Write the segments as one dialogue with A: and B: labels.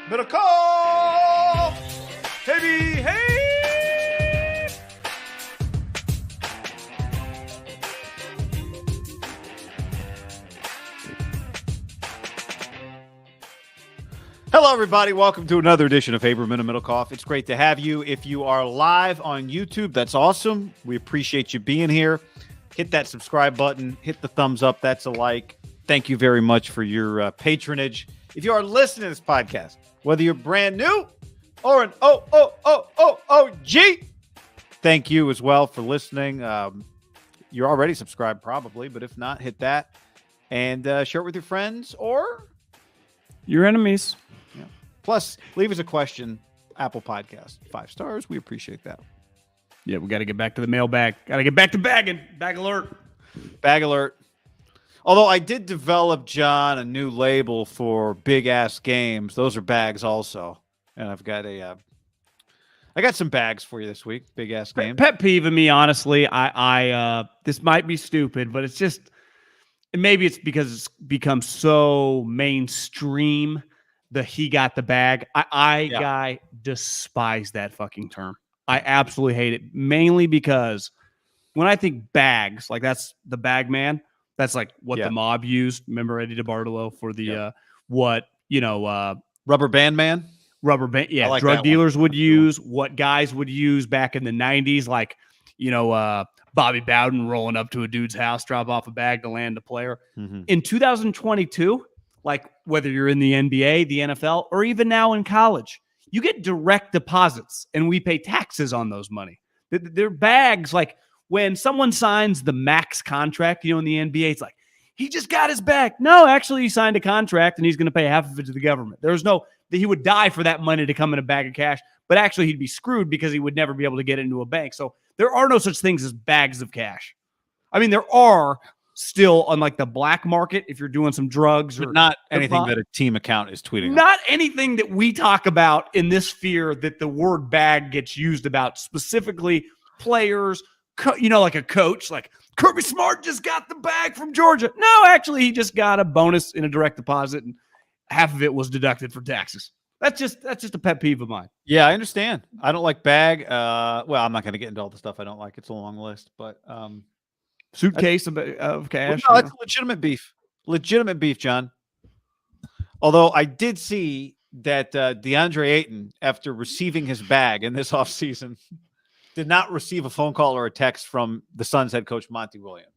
A: MIDDLEKAUFF! Hey, hey! Hello, everybody. Welcome to another edition of Haberman and MIDDLEKAUFF. It's great to have you. If you are live on YouTube, that's awesome. We appreciate you being here. Hit that subscribe button. Hit the thumbs up. That's a like. Thank you very much for your patronage. If you are listening to this podcast, whether you're brand new or an OG, thank you as well for listening. You're already subscribed probably, but if not, hit that and share it with your friends or
B: your enemies.
A: Yeah. Plus, leave us a question. Apple Podcast, 5 stars. We appreciate that.
B: Yeah, we got to get back to the mailbag. Got to get back to bagging. Bag alert.
A: Bag alert. Although I did develop, John, a new label for big-ass games. Those are bags also. And I've got I got some bags for you this week. Big-ass games.
B: Pet peeve of me, honestly. I this might be stupid, but it's just, maybe it's because it's become so mainstream, the he got the bag. I despise that fucking term. I absolutely hate it, mainly because when I think bags, like that's the bag man, that's like what the mob used. Remember Eddie DeBartolo for the
A: rubber band man?
B: Rubber band, yeah.
A: Like
B: drug dealers would use, what guys would use back in the 90s, like, Bobby Bowden rolling up to a dude's house, drop off a bag to land a player. Mm-hmm. In 2022, like whether you're in the NBA, the NFL, or even now in college, you get direct deposits and we pay taxes on those money. They're bags. Like when someone signs the max contract, in the NBA, it's like, he just got his bag. No, actually he signed a contract and he's going to pay half of it to the government. There's no, that he would die for that money to come in a bag of cash, but actually he'd be screwed because he would never be able to get it into a bank. So there are no such things as bags of cash. I mean, there are still on like the black market if you're doing some drugs,
A: but
B: or
A: not anything that a team account is tweeting.
B: Not anything that we talk about in this sphere that the word bag gets used about, specifically players, like a coach, like Kirby Smart just got the bag from Georgia. No, actually, he just got a bonus in a direct deposit and half of it was deducted for taxes. That's just a pet peeve of mine.
A: Yeah, I understand. I don't like bag. Well, I'm not going to get into all the stuff I don't like. It's a long list, but
B: suitcase of cash.
A: Well, no, it's legitimate beef. Legitimate beef, John. Although I did see that DeAndre Ayton, after receiving his bag in this offseason, did not receive a phone call or a text from the Suns head coach, Monty Williams.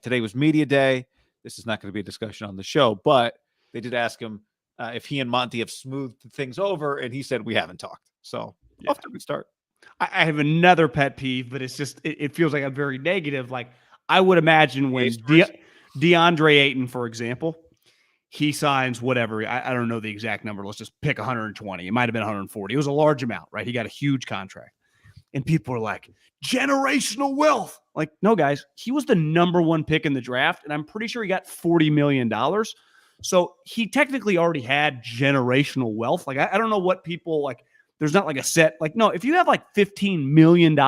A: Today was media day. This is not going to be a discussion on the show, but they did ask him if he and Monty have smoothed things over, and he said, we haven't talked. So off to a good start.
B: I have another pet peeve, but it's just, it feels like a very negative. Like I would imagine when DeAndre Ayton, for example, he signs whatever. I don't know the exact number. Let's just pick 120. It might have been 140. It was a large amount, right? He got a huge contract. And people are like, generational wealth. Like, no, guys, he was the number 1 pick in the draft, and I'm pretty sure he got $40 million. So he technically already had generational wealth. Like, I don't know what people like. There's not like a set. Like, no, if you have like $15 million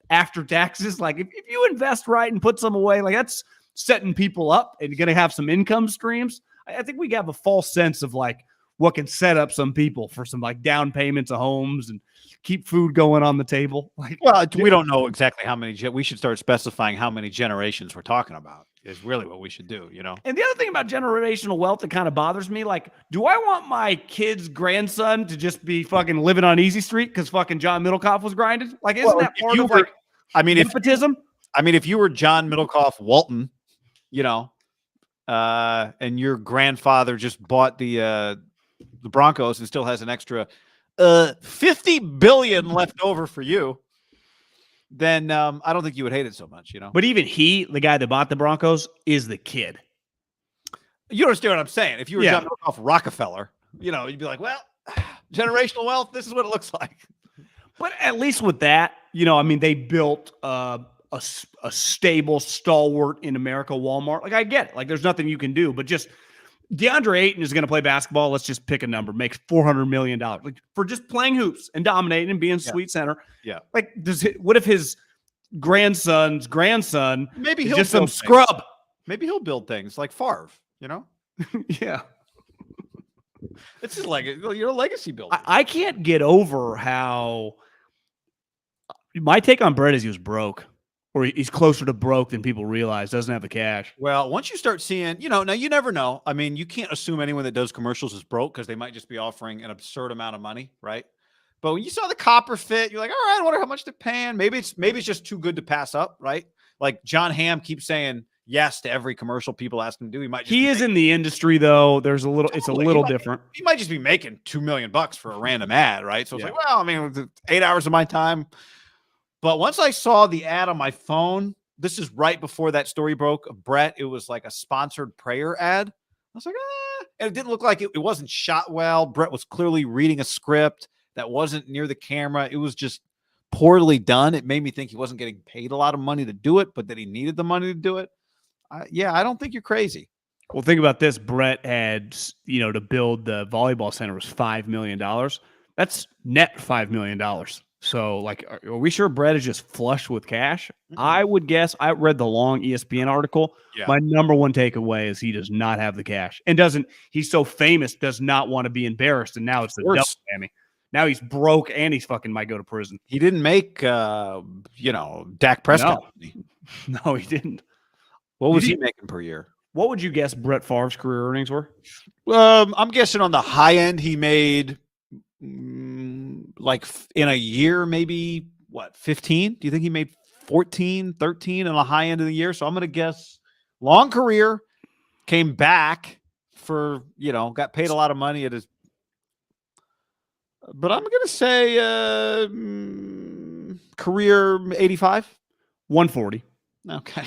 B: after taxes, like if you invest right and put some away, like that's setting people up and you're going to have some income streams. I think we have a false sense of like what can set up some people for some like down payments of homes and keep food going on the table. Like,
A: well, we don't know exactly how many. We should start specifying how many generations we're talking about. Is really what we should do,
B: And the other thing about generational wealth that kind of bothers me, like, do I want my kid's grandson to just be fucking living on Easy Street because fucking John MIDDLEKAUFF was grinded? Like, isn't that part of like nepotism?
A: If you were John MIDDLEKAUFF Walton, and your grandfather just bought the Broncos and still has an extra $50 billion left over for you, then I don't think you would hate it so much,
B: But even the guy that bought the Broncos, is the kid.
A: You understand what I'm saying? If you were John MIDDLEKAUFF Rockefeller, you'd be like, well, generational wealth, this is what it looks like.
B: But at least with that, they built a stable stalwart in America, Walmart. Like, I get it. Like, there's nothing you can do, but just DeAndre Ayton is going to play basketball. Let's just pick a number. Makes $400 million like for just playing hoops and dominating and being sweet center.
A: Yeah.
B: Like, what if his grandson's grandson
A: maybe
B: he'll just some scrub?
A: Maybe he'll build things like Favre,
B: Yeah.
A: It's just like you're a legacy builder.
B: I can't get over how my take on Brett is he was broke, or he's closer to broke than people realize. Doesn't have the cash.
A: Well, once you start seeing, now you never know. I mean, you can't assume anyone that does commercials is broke because they might just be offering an absurd amount of money, right? But when you saw the copper fit, you're like, all right, I wonder how much they're paying. Maybe it's just too good to pass up, right? Like John Hamm keeps saying yes to every commercial people ask him to do. He
B: is in the industry though. There's a little, it's a little different.
A: He might just be making $2 million for a random ad, right? So it's like, well, I mean, 8 hours of my time. But once I saw the ad on my phone, this is right before that story broke of Brett. It was like a sponsored prayer ad. I was like, and it didn't look like it wasn't shot well. Brett was clearly reading a script that wasn't near the camera. It was just poorly done. It made me think he wasn't getting paid a lot of money to do it, but that he needed the money to do it. I don't think you're crazy.
B: Well, think about this. Brett had, to build the volleyball center was $5 million. That's net $5 million. So, like, are we sure Brett is just flush with cash? Mm-hmm. I would guess. I read the long ESPN article. Yeah. My number one takeaway is he does not have the cash and he's so famous, does not want to be embarrassed. And now it's the double whammy. Now he's broke and he's fucking might go to prison.
A: He didn't make, Dak Prescott.
B: No, he didn't.
A: What was he making per year?
B: What would you guess Brett Favre's career earnings were?
A: I'm guessing on the high end, he made like in a year, maybe 15? Do you think he made 14, 13 on the high end of the year? So I'm going to guess long career, came back for, got paid a lot of money at his. But I'm going to say career 85,
B: 140.
A: Okay.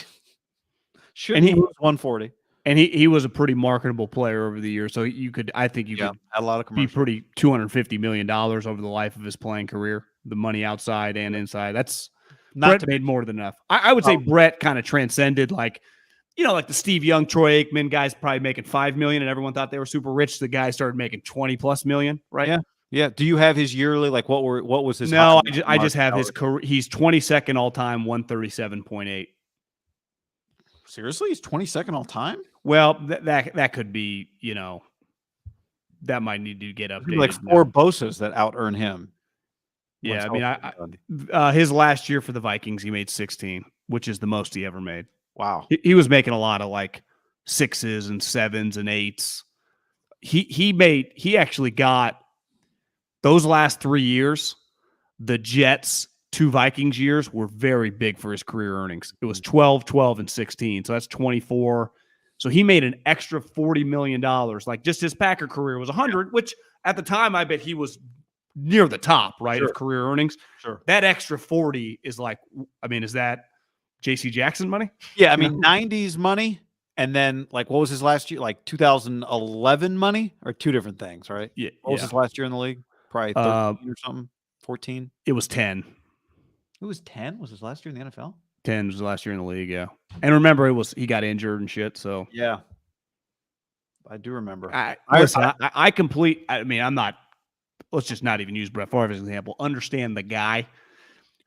A: And he was 140.
B: And he was a pretty marketable player over the years. So I think you could
A: a lot of
B: be pretty $250 million over the life of his playing career. The money outside and inside. That's Brett made more than enough. I would say Brett kind of transcended like the Steve Young, Troy Aikman guys probably making $5 million and everyone thought they were super rich. The guy started making $20+ million, right?
A: Yeah. Yeah. Do you have his yearly? Like what was his?
B: No, I just have his career. He's 22nd all time, 137.8.
A: Seriously, he's 22nd all time.
B: Well, that could be, that might need to get updated.
A: Like 4 Bosas that out earn him.
B: Yeah, I mean, his last year for the Vikings, he made 16, which is the most he ever made.
A: Wow.
B: He was making a lot of like 6s and 7s and 8s. He actually got those last 3 years, the Jets 2 Vikings years were very big for his career earnings. It was 12, 12, and 16. So that's 24. So he made an extra $40 million. Like just his Packer career was 100, which at the time I bet he was near the top, right, of career earnings.
A: Sure.
B: That extra 40 is like, I mean, is that J.C. Jackson money?
A: Yeah, I mean, 90s money. And then, like, what was his last year? Like 2011 money or 2 different things, right?
B: Yeah.
A: What was his last year in the league? Probably 13 or something, 14?
B: It was 10.
A: It was 10? Was his last year in the NFL?
B: 10 was the last year in the league, yeah. And remember, he got injured and shit, so.
A: Yeah. I do remember.
B: I'm not, let's just not even use Brett Favre as an example. Understand the guy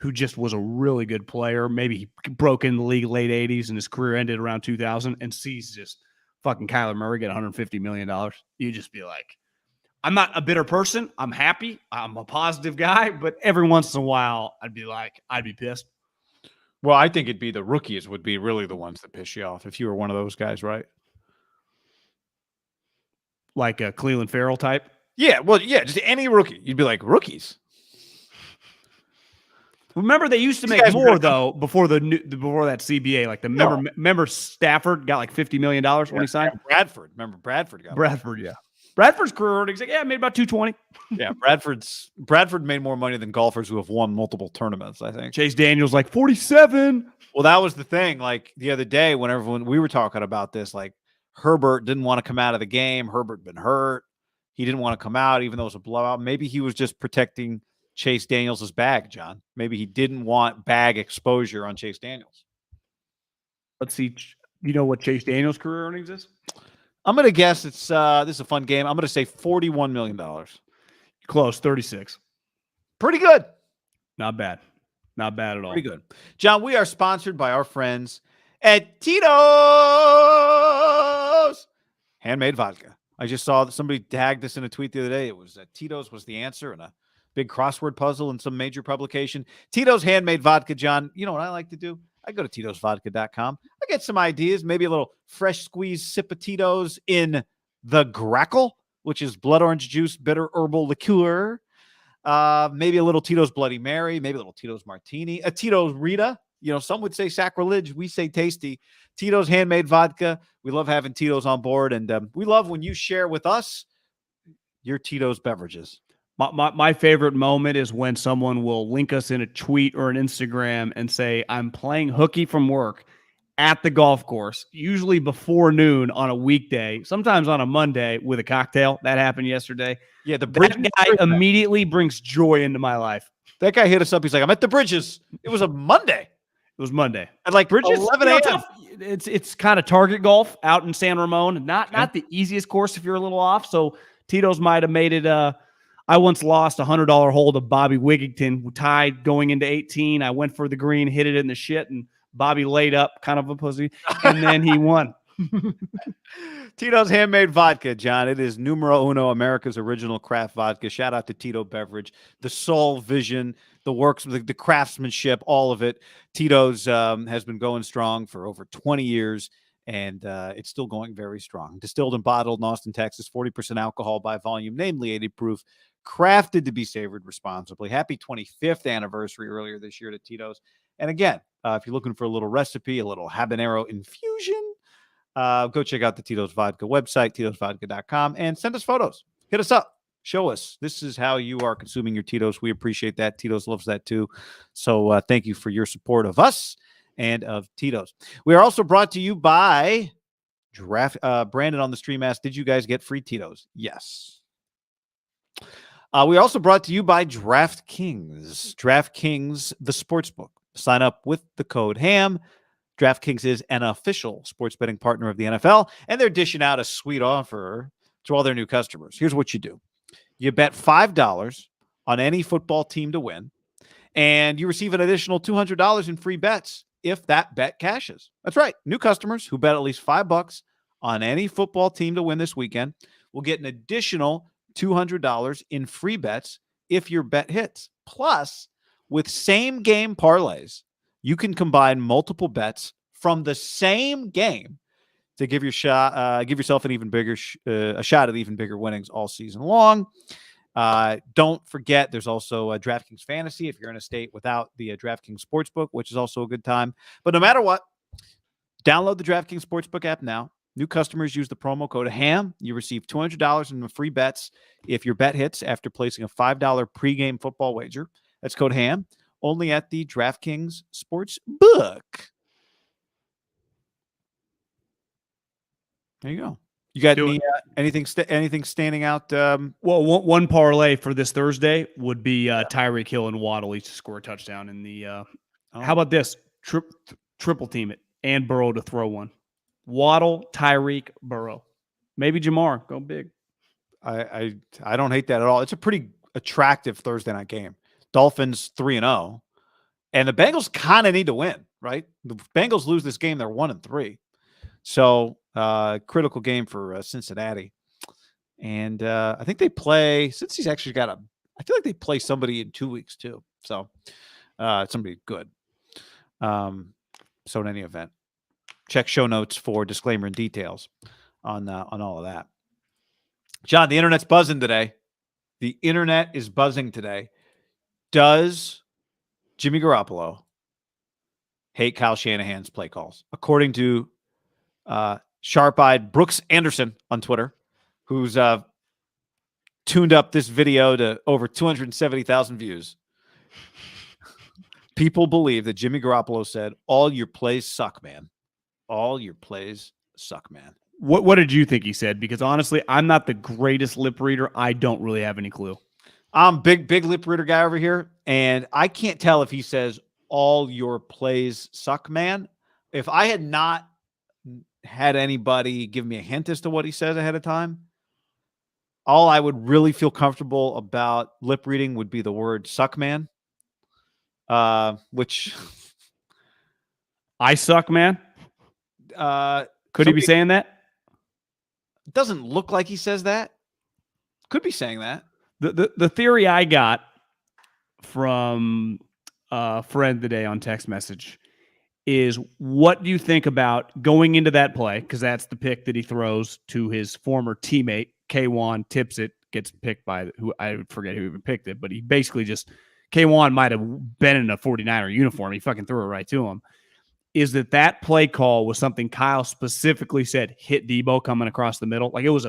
B: who just was a really good player. Maybe he broke in the league late 80s and his career ended around 2000 and sees just fucking Kyler Murray get $150 million. You just be like, I'm not a bitter person. I'm happy. I'm a positive guy. But every once in a while, I'd be pissed.
A: Well, I think it'd be the rookies would be really the ones that piss you off if you were one of those guys, right?
B: Like a Cleveland Farrell type?
A: Yeah, well, yeah, just any rookie. You'd be like, rookies?
B: Remember, they used to make more though before that CBA. Like remember Stafford got like $50 million when he signed.
A: Bradford, remember Bradford got
B: Bradford, yeah. Bradford's career earnings, I made about 220.
A: Yeah, Bradford made more money than golfers who have won multiple tournaments, I think.
B: Chase Daniel's like 47.
A: Well, that was the thing. Like the other day, when we were talking about this, like Herbert didn't want to come out of the game. Herbert been hurt. He didn't want to come out, even though it was a blowout. Maybe he was just protecting Chase Daniels' bag, John. Maybe he didn't want bag exposure on Chase Daniels.
B: Let's see. You know what Chase Daniels' career earnings is?
A: I'm going to guess it's this is a fun game. I'm going to say $41 million.
B: Close, 36.
A: Pretty good.
B: Not bad. Not bad at all.
A: Pretty good. John, we are sponsored by our friends at Tito's Handmade Vodka. I just saw that somebody tagged us in a tweet the other day. It was Tito's was the answer and a big crossword puzzle in some major publication. Tito's handmade vodka, John. You know what I like to do? I go to Tito'sVodka.com. I get some ideas, maybe a little fresh squeezed sip of Tito's in the Grackle, which is blood orange juice, bitter herbal liqueur. Maybe a little Tito's Bloody Mary, maybe a little Tito's Martini, a Tito's Rita. You know, some would say sacrilege. We say tasty. Tito's handmade vodka. We love having Tito's on board, and we love when you share with us your Tito's beverages.
B: My favorite moment is when someone will link us in a tweet or an Instagram and say, I'm playing hooky from work at the golf course, usually before noon on a weekday, sometimes on a Monday with a cocktail. That happened yesterday.
A: Yeah,
B: that guy immediately brings joy into my life.
A: That guy hit us up. He's like, I'm at the Bridges. It was a Monday.
B: It was Monday.
A: At like Bridges, 11 a.m.
B: It's kind of target golf out in San Ramon. Not the easiest course if you're a little off. So Tito's might have made it. I once lost a $100 hole to Bobby Wigington, tied going into 18. I went for the green, hit it in the shit, and Bobby laid up, kind of a pussy, and then he won.
A: Tito's handmade vodka, John. It is numero uno, America's original craft vodka. Shout out to Tito Beverage, the soul vision, the works, the craftsmanship, all of it. Tito's has been going strong for over 20 years, and it's still going very strong. Distilled and bottled in Austin, Texas, 40% alcohol by volume, namely 80 proof, crafted to be savored responsibly. Happy 25th anniversary earlier this year to Tito's. And again, if you're looking for a little recipe, a little habanero infusion, go check out the Tito's Vodka website, Tito'sVodka.com, and send us photos. Hit us up. Show us. This is how you are consuming your Tito's. We appreciate that. Tito's loves that too. So thank you for your support of us and of Tito's. We are also brought to you by Brandon on the stream asked, did you guys get free Tito's? Yes. We are also brought to you by DraftKings. DraftKings, the sportsbook. Sign up with the code HAM. DraftKings is an official sports betting partner of the NFL, and they're dishing out a sweet offer to all their new customers. Here's what you do. You bet $5 on any football team to win, and you receive an additional $200 in free bets if that bet cashes. That's right. New customers who bet at least $5 on any football team to win this weekend will get an additional $200 in free bets if your bet hits. Plus, with same game parlays, you can combine multiple bets from the same game to give yourself an even bigger a shot at even bigger winnings all season long. Don't forget, there's also DraftKings Fantasy if you're in a state without the DraftKings Sportsbook, which is also a good time. But no matter what, download the DraftKings Sportsbook app now. New customers use the promo code HAM. You receive $200 in free bets if your bet hits after placing a $5 pregame football wager. That's code HAM, only at the DraftKings Sportsbook. There you go. You got anything standing out?
B: Well, one parlay for this Thursday would be Tyreek Hill and Waddle each to score a touchdown in the. How about this? Triple team it and Burrow to throw one. Waddle, Tyreek, Burrow. Maybe Jamar. Go big.
A: I don't hate that at all. It's a pretty attractive Thursday night game. Dolphins 3-0, and the Bengals kind of need to win, right? The Bengals lose this game, they're 1-3. So critical game for Cincinnati. And I think they play, since he's actually got I feel like they play somebody in 2 weeks too. So somebody good. So in any event, check show notes for disclaimer and details on all of that. John, the internet's buzzing today. The internet is buzzing today. Does Jimmy Garoppolo hate Kyle Shanahan's play calls? According to sharp-eyed Brooks Anderson on Twitter, who's tuned up this video to over 270,000 views. People believe that Jimmy Garoppolo said, all your plays suck, man. All your plays suck, man.
B: What did you think he said? Because honestly, I'm not the greatest lip reader. I don't really have any clue.
A: I'm big lip reader guy over here, and I can't tell if he says all your plays suck, man. If I had not had anybody give me a hint as to what he says ahead of time, all I would really feel comfortable about lip reading would be the word suck, man. Which
B: I suck, man. Could he be saying that?
A: It doesn't look like he says that. Could be saying that.
B: The theory I got from a friend today on text message is, what do you think about going into that play? Because that's the pick that he throws to his former teammate. K1 tips it, gets picked by who I forget who even picked it, but he basically just, K1 might have been in a 49er uniform. He fucking threw it right to him. Is that play call was something Kyle specifically said, hit Deebo coming across the middle? Like it was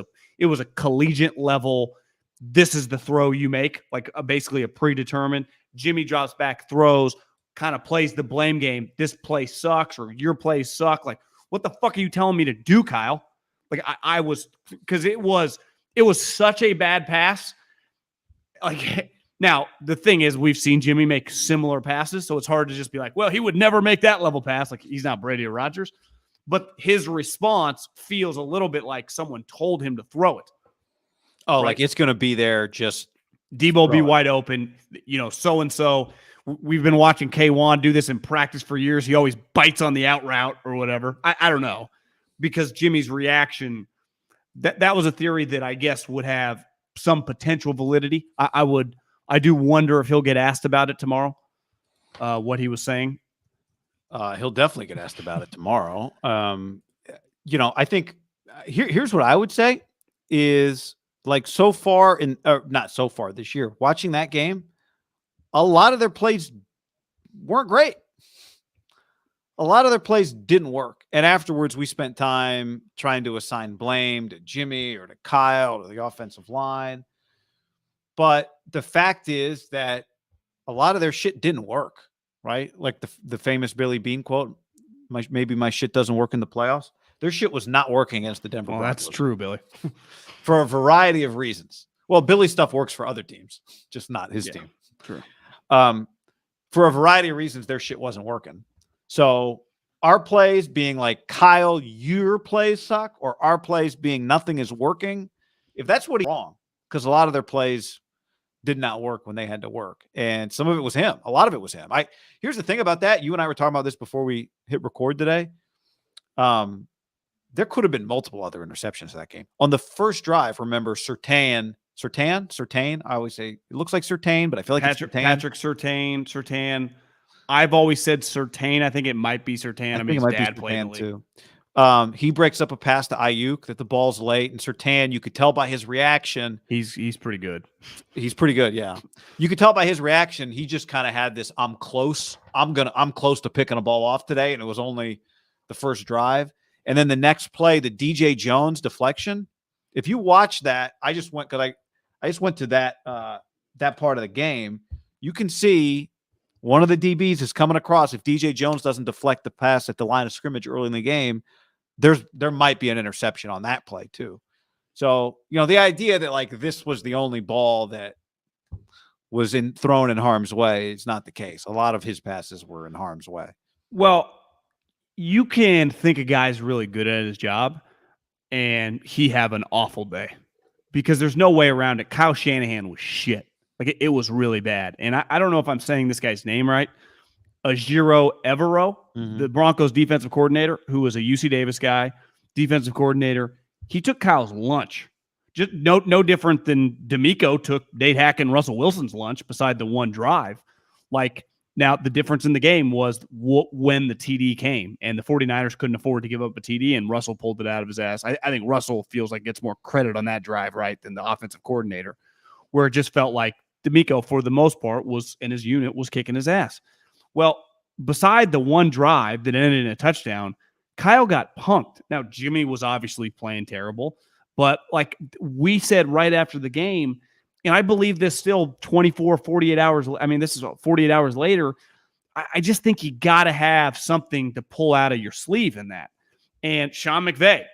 B: a collegiate level. This is the throw you make, like basically a predetermined. Jimmy drops back, throws, kind of plays the blame game. This play sucks, or your plays suck. Like, what the fuck are you telling me to do, Kyle? Like I was, because it was such a bad pass. Like, now the thing is, we've seen Jimmy make similar passes, so it's hard to just be like, well, he would never make that level pass. Like, he's not Brady or Rodgers, but his response feels a little bit like someone told him to throw it.
A: Oh, right? Like it's going to be there. Just
B: Deebo be wide open. So-and-so. We've been watching K1 do this in practice for years. He always bites on the out route or whatever. I don't know, because Jimmy's reaction, that was a theory that I guess would have some potential validity. I do wonder if he'll get asked about it tomorrow, what he was saying.
A: He'll definitely get asked about it tomorrow. I think here's what I would say is, like, so far not so far this year, watching that game, a lot of their plays weren't great. A lot of their plays didn't work. And afterwards, we spent time trying to assign blame to Jimmy or to Kyle or the offensive line. But the fact is that a lot of their shit didn't work, right? Like the famous Billy Bean quote, maybe my shit doesn't work in the playoffs. Their shit was not working against the Denver Broncos.
B: That's true, Billy.
A: For a variety of reasons. Well, Billy's stuff works for other teams, just not his team.
B: True.
A: For a variety of reasons, their shit wasn't working. So our plays being like, Kyle, your plays suck, or our plays being nothing is working, if that's what he's wrong, because a lot of their plays did not work when they had to work. And some of it was him. A lot of it was him. Here's the thing about that. You and I were talking about this before we hit record today. There could have been multiple other interceptions in that game. On the first drive, remember, Surtain. I always say it looks like Surtain, but I feel like
B: Patrick Surtain. I've always said Surtain. I think it might be Surtain. I mean, his dad played in the league.
A: He breaks up a pass to Ayuk that the ball's late, and Surtain, you could tell by his reaction.
B: He's pretty good.
A: He's pretty good, yeah. You could tell by his reaction. He just kind of had this, I'm close to picking a ball off today, and it was only the first drive. And then the next play, the DJ Jones deflection. If you watch that, I just went to that part of the game. You can see one of the DBs is coming across. If DJ Jones doesn't deflect the pass at the line of scrimmage early in the game, there might be an interception on that play too. So, the idea that like this was the only ball that was thrown in harm's way is not the case. A lot of his passes were in harm's way.
B: Well, you can think a guy's really good at his job and he have an awful day, because there's no way around it. Kyle Shanahan was shit. Like it was really bad. And I don't know if I'm saying this guy's name right. Ejiro Evero, the Broncos defensive coordinator, who was a UC Davis guy, defensive coordinator. He took Kyle's lunch. Just no different than D'Amico took Nate Hack and Russell Wilson's lunch beside the one drive. Like, now the difference in the game was when the TD came, and the 49ers couldn't afford to give up a TD, and Russell pulled it out of his ass. I think Russell feels like gets more credit on that drive, right, than the offensive coordinator, where it just felt like D'Amico, for the most part, and his unit was kicking his ass. Well, beside the one drive that ended in a touchdown, Kyle got punked. Now, Jimmy was obviously playing terrible, but like we said right after the game, and I believe this still 48 hours. I mean, this is 48 hours later. I just think you got to have something to pull out of your sleeve in that. And Sean McVay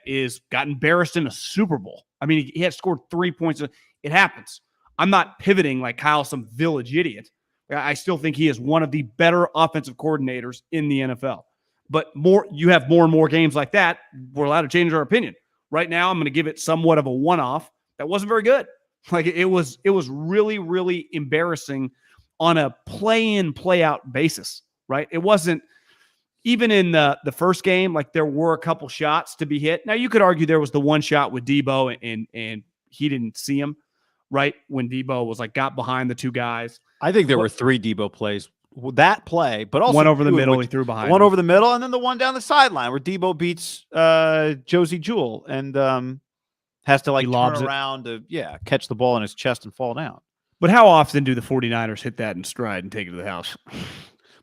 B: got embarrassed in a Super Bowl. I mean, he had scored 3 points. It happens. I'm not pivoting like Kyle, some village idiot. I still think he is one of the better offensive coordinators in the NFL. But you have more and more games like that, we're allowed to change our opinion. Right now, I'm going to give it somewhat of a one-off. That wasn't very good. Like it was really, really embarrassing on a play-in, play-out basis, right? It wasn't, even in the first game, like there were a couple shots to be hit. Now you could argue there was the one shot with Deebo and he didn't see him, right? When Deebo was like got behind the two guys.
A: I think there were 3 Deebo plays. That play, but also
B: one over the middle, he threw behind.
A: One over the middle, and then the one down the sideline where Deebo beats Josie Jewell and has to like turn around to catch the ball in his chest and fall down.
B: But how often do the 49ers hit that in stride and take it to the house?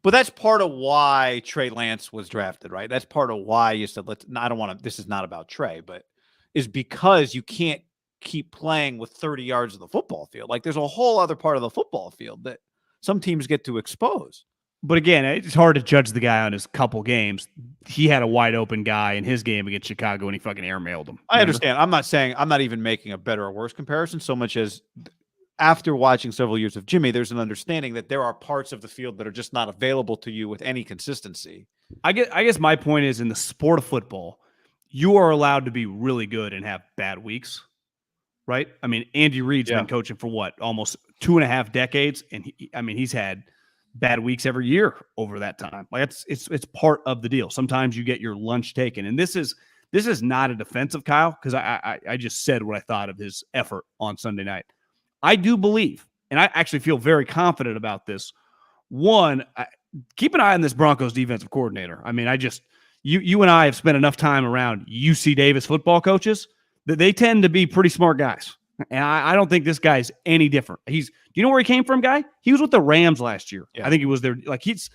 A: But that's part of why Trey Lance was drafted, right? That's part of why you said, I don't want to, this is not about Trey, but is because you can't keep playing with 30 yards of the football field. Like there's a whole other part of the football field that some teams get to expose.
B: But again, it's hard to judge the guy on his couple games. He had a wide open guy in his game against Chicago and he fucking airmailed him.
A: I understand. I'm not even making a better or worse comparison so much as after watching several years of Jimmy, there's an understanding that there are parts of the field that are just not available to you with any consistency.
B: I guess my point is in the sport of football, you are allowed to be really good and have bad weeks, right? I mean, Andy Reid's been coaching for what, almost 2.5 decades, and he's had bad weeks every year over that time. Like it's part of the deal. Sometimes you get your lunch taken, and this is not a defense of Kyle because I just said what I thought of his effort on Sunday night. I do believe, and I actually feel very confident about this. One, keep an eye on this Broncos defensive coordinator. I mean, you and I have spent enough time around UC Davis football coaches that they tend to be pretty smart guys. And I don't think this guy's any different. Do you know where he came from, guy? He was with the Rams last year. Yeah. I think he was there. Like he's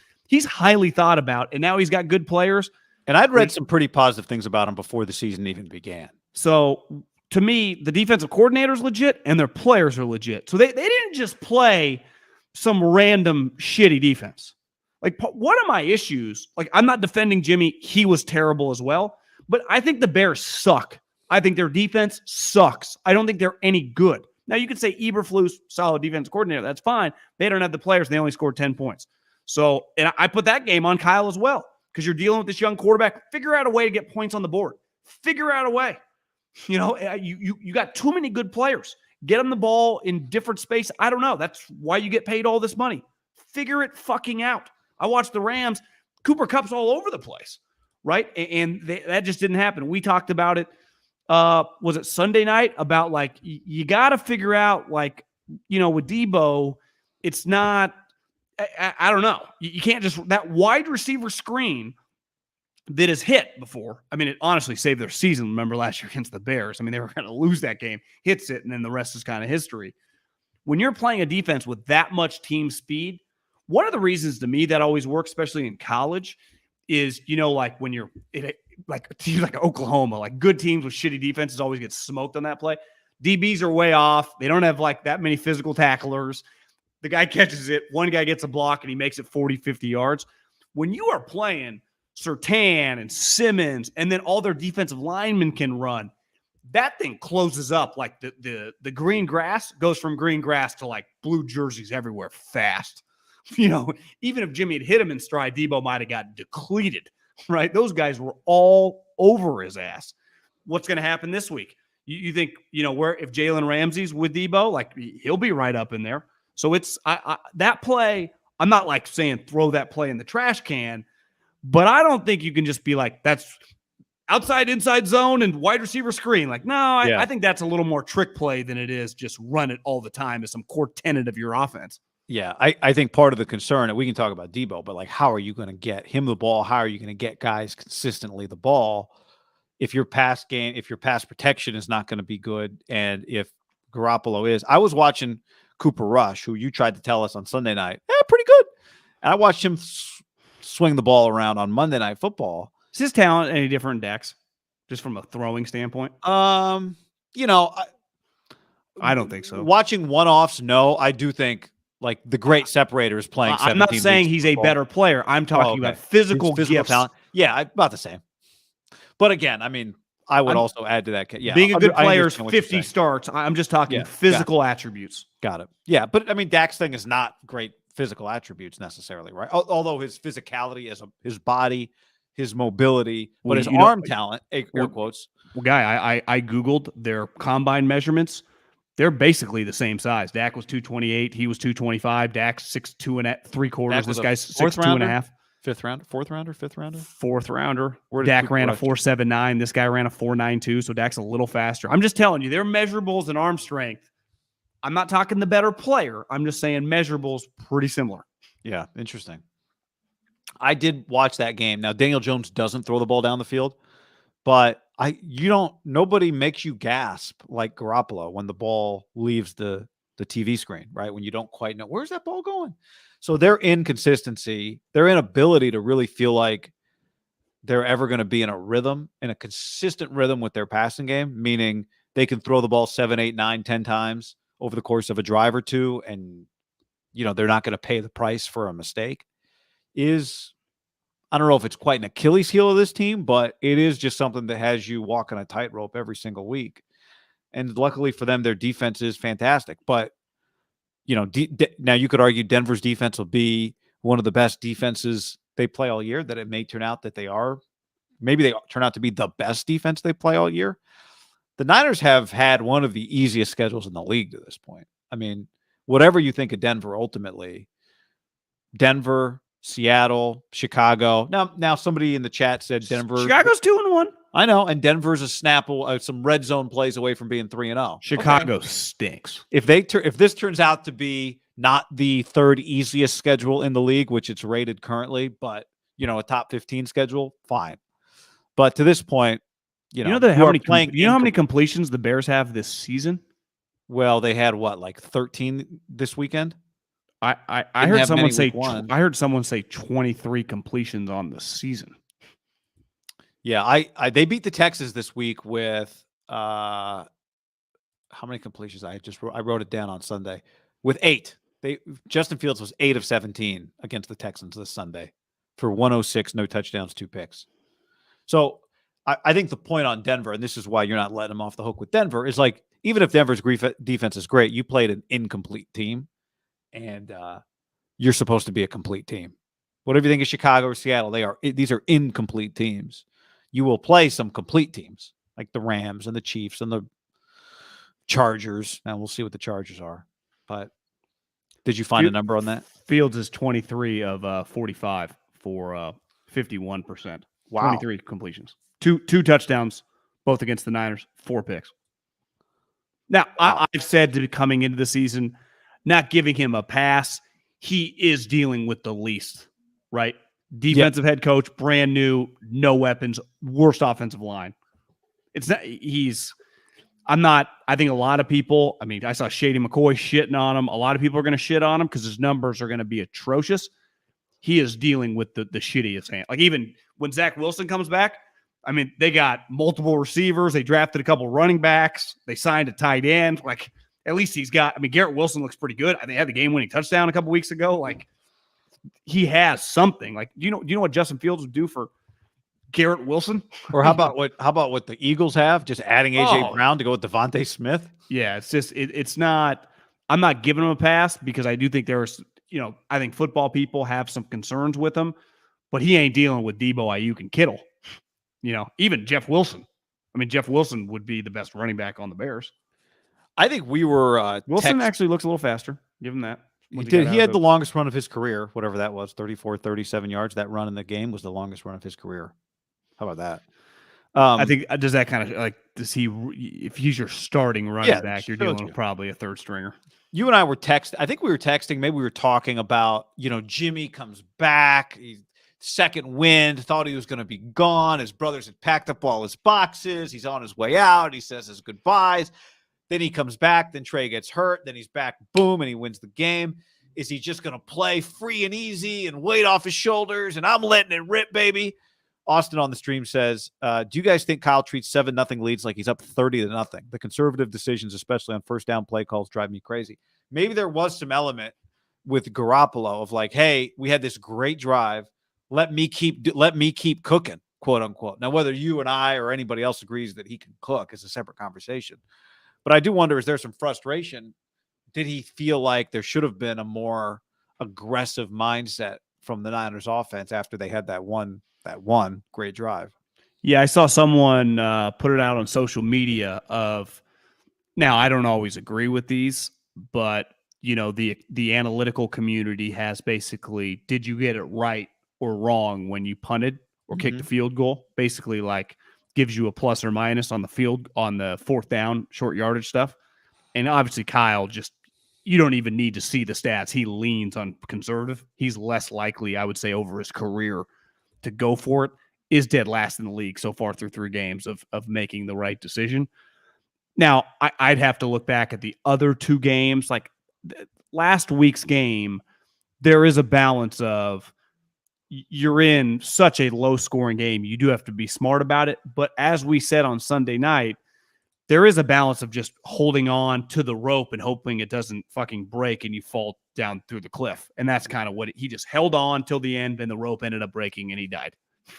B: highly thought about, and now he's got good players.
A: And I'd read some pretty positive things about him before the season even began.
B: So to me, the defensive coordinator is legit, and their players are legit. So they didn't just play some random shitty defense. Like one of my issues, like I'm not defending Jimmy. He was terrible as well. But I think the Bears suck. I think their defense sucks. I don't think they're any good. Now, you could say Eberflus, solid defense coordinator. That's fine. They don't have the players. They only scored 10 points. So, and I put that game on Kyle as well because you're dealing with this young quarterback. Figure out a way to get points on the board. Figure out a way. You know, you got too many good players. Get them the ball in different space. I don't know. That's why you get paid all this money. Figure it fucking out. I watched the Rams. Cooper Kupp's all over the place, right? And that just didn't happen. We talked about it. Was it Sunday night about like, you got to figure out like, you know, with Deebo, it's not, I don't know. You can't just, that wide receiver screen that has hit before. I mean, it honestly saved their season. Remember last year against the Bears. I mean, they were going to lose that game, hits it, and then the rest is kind of history. When you're playing a defense with that much team speed, one of the reasons to me that always works, especially in college, is, you know, like when you're like teams like Oklahoma, like good teams with shitty defenses always get smoked on that play. DBs are way off. They don't have like that many physical tacklers. The guy catches it. One guy gets a block and he makes it 40, 50 yards. When you are playing Surtain and Simmons and then all their defensive linemen can run, that thing closes up like the green grass goes from green grass to like blue jerseys everywhere fast. You know, even if Jimmy had hit him in stride, Deebo might have got depleted. Right? Those guys were all over his ass. What's going to happen this week? You think, you know, where if Jalen Ramsey's with Deebo, like he'll be right up in there. So it's that play. I'm not like saying throw that play in the trash can, but I don't think you can just be like, that's outside, inside zone and wide receiver screen. Like, no, I think that's a little more trick play than it is just run it all the time as some core tenet of your offense.
A: Yeah, I think part of the concern, and we can talk about Deebo, but like, how are you going to get him the ball? How are you going to get guys consistently the ball if your pass protection is not going to be good? And if Garoppolo is, I was watching Cooper Rush, who you tried to tell us on Sunday night, pretty good. And I watched him swing the ball around on Monday Night Football.
B: Is his talent any different, Dax, just from a throwing standpoint?
A: You know,
B: I don't think so.
A: Watching one-offs, no, I do think. Like the great separator is playing.
B: I'm not saying he's a better player. I'm talking about physical gifts.
A: Talent. Yeah, about the same. But again, I mean, I would also add to that. Yeah,
B: being a good player is 50 starts. I'm just talking physical attributes.
A: Got it. Yeah, but I mean, Dak's thing is not great physical attributes necessarily, right? Although his physicality, his body, his mobility, but his arm talent, air quotes.
B: Well, guy, I Googled their combine measurements. They're basically the same size. Dak was 228. He was 225. Dak's 6'2 3/4. This guy's 6'2 1/2.
A: Fourth rounder.
B: Fourth rounder.
A: Where did
B: Dak
A: Cooper
B: ran a
A: Rush?
B: 4.79. This guy ran a 4.92. So Dak's a little faster. I'm just telling you, their measurables and arm strength. I'm not talking the better player. I'm just saying measurables pretty similar.
A: Yeah, interesting. I did watch that game. Now, Daniel Jones doesn't throw the ball down the field, but nobody makes you gasp like Garoppolo when the ball leaves the TV screen, right? When you don't quite know, where's that ball going? So their inconsistency, their inability to really feel like they're ever going to be in a consistent rhythm with their passing game, meaning they can throw the ball 7, 8, 9, 10 times over the course of a drive or two, and they're not going to pay the price for a mistake, is, I don't know if it's quite an Achilles heel of this team, but it is just something that has you walking a tightrope every single week. And luckily for them, their defense is fantastic. But, now you could argue Denver's defense will be one of the best defenses they play all year, that it may turn out that they are. Maybe they turn out to be the best defense they play all year. The Niners have had one of the easiest schedules in the league to this point. I mean, whatever you think of Denver, ultimately, Denver, Seattle, Chicago. Now somebody in the chat said Denver.
B: Chicago's 2-1.
A: I know, and Denver's a snapple, some red zone plays away from being 3-0.
B: Chicago stinks.
A: If this turns out to be not the third easiest schedule in the league, which it's rated currently, but a top 15 schedule, fine. But to this point,
B: how many completions the Bears have this season?
A: Well, they had like 13 this weekend.
B: I heard someone say I heard someone say 23 completions on the season.
A: Yeah, they beat the Texans this week with how many completions? I wrote it down on Sunday with 8. Justin Fields was 8 of 17 against the Texans this Sunday for 106, no touchdowns, 2 picks. So I think the point on Denver, and this is why you're not letting them off the hook with Denver, is like, even if Denver's defense is great, you played an incomplete team, and you're supposed to be a complete team. Whatever you think of Chicago or Seattle, these are incomplete teams. You will play some complete teams like the Rams and the Chiefs and the Chargers. Now we'll see what the Chargers are. But did you find a number on that?
B: Fields is 23 of 45 for 51%.
A: Wow.
B: 23 completions. Two touchdowns, both against the Niners, 4 picks. Now, wow. I've said coming into the season, not giving him a pass, he is dealing with the least, right? Defensive head coach, brand new, no weapons, worst offensive line. I think a lot of people, I saw Shady McCoy shitting on him. A lot of people are going to shit on him because his numbers are going to be atrocious. He is dealing with the shittiest hand. Like, even when Zach Wilson comes back, they got multiple receivers. They drafted a couple running backs. They signed a tight end. Like, at least he's got, Garrett Wilson looks pretty good. They had the game-winning touchdown a couple weeks ago. Like, he has something. Like, do you know what Justin Fields would do for Garrett Wilson?
A: Or how about what the Eagles have? Just adding AJ Brown to go with Devontae Smith?
B: Yeah, it's just it's not. I'm not giving him a pass because I do think there's, I think football people have some concerns with him, but he ain't dealing with Deebo, Ayuk, and Kittle. Even Jeff Wilson. Jeff Wilson would be the best running back on the Bears.
A: I think we were
B: Wilson actually looks a little faster. Give him that.
A: He did. He had the longest run of his career, whatever that was, 34, 37 yards. That run in the game was the longest run of his career. How about that?
B: I think, does that kind of does he, if he's your starting running back, you're dealing with probably a third stringer.
A: You and I were texting. I think we were texting. Maybe we were talking about, Jimmy comes back. He's second wind, thought he was going to be gone. His brothers had packed up all his boxes. He's on his way out. He says his goodbyes. Then he comes back. Then Trey gets hurt. Then he's back. Boom. And he wins the game. Is he just going to play free and easy and weight off his shoulders? And I'm letting it rip, baby. Austin on the stream says, do you guys think Kyle treats 7-0 leads like he's up 30-0? The conservative decisions, especially on first down play calls, drive me crazy. Maybe there was some element with Garoppolo of like, hey, we had this great drive. Let me keep cooking, quote unquote. Now, whether you and I or anybody else agrees that he can cook is a separate conversation. But I do wonder, is there some frustration? Did he feel like there should have been a more aggressive mindset from the Niners offense after they had that one great drive?
B: Yeah, I saw someone put it out on social media of, now I don't always agree with these, but the analytical community has basically, did you get it right or wrong when you punted or kicked the field goal. Basically, like gives you a plus or minus on the field on the fourth down, short yardage stuff. And obviously, Kyle you don't even need to see the stats. He leans on conservative. He's less likely, I would say, over his career to go for it. Is dead last in the league so far through 3 games of making the right decision. Now, I'd have to look back at the other 2 games. Like last week's game, there is a balance of you're in such a low-scoring game. You do have to be smart about it. But as we said on Sunday night, there is a balance of just holding on to the rope and hoping it doesn't fucking break and you fall down through the cliff. And that's kind of what he just held on till the end, and the rope ended up breaking and he died.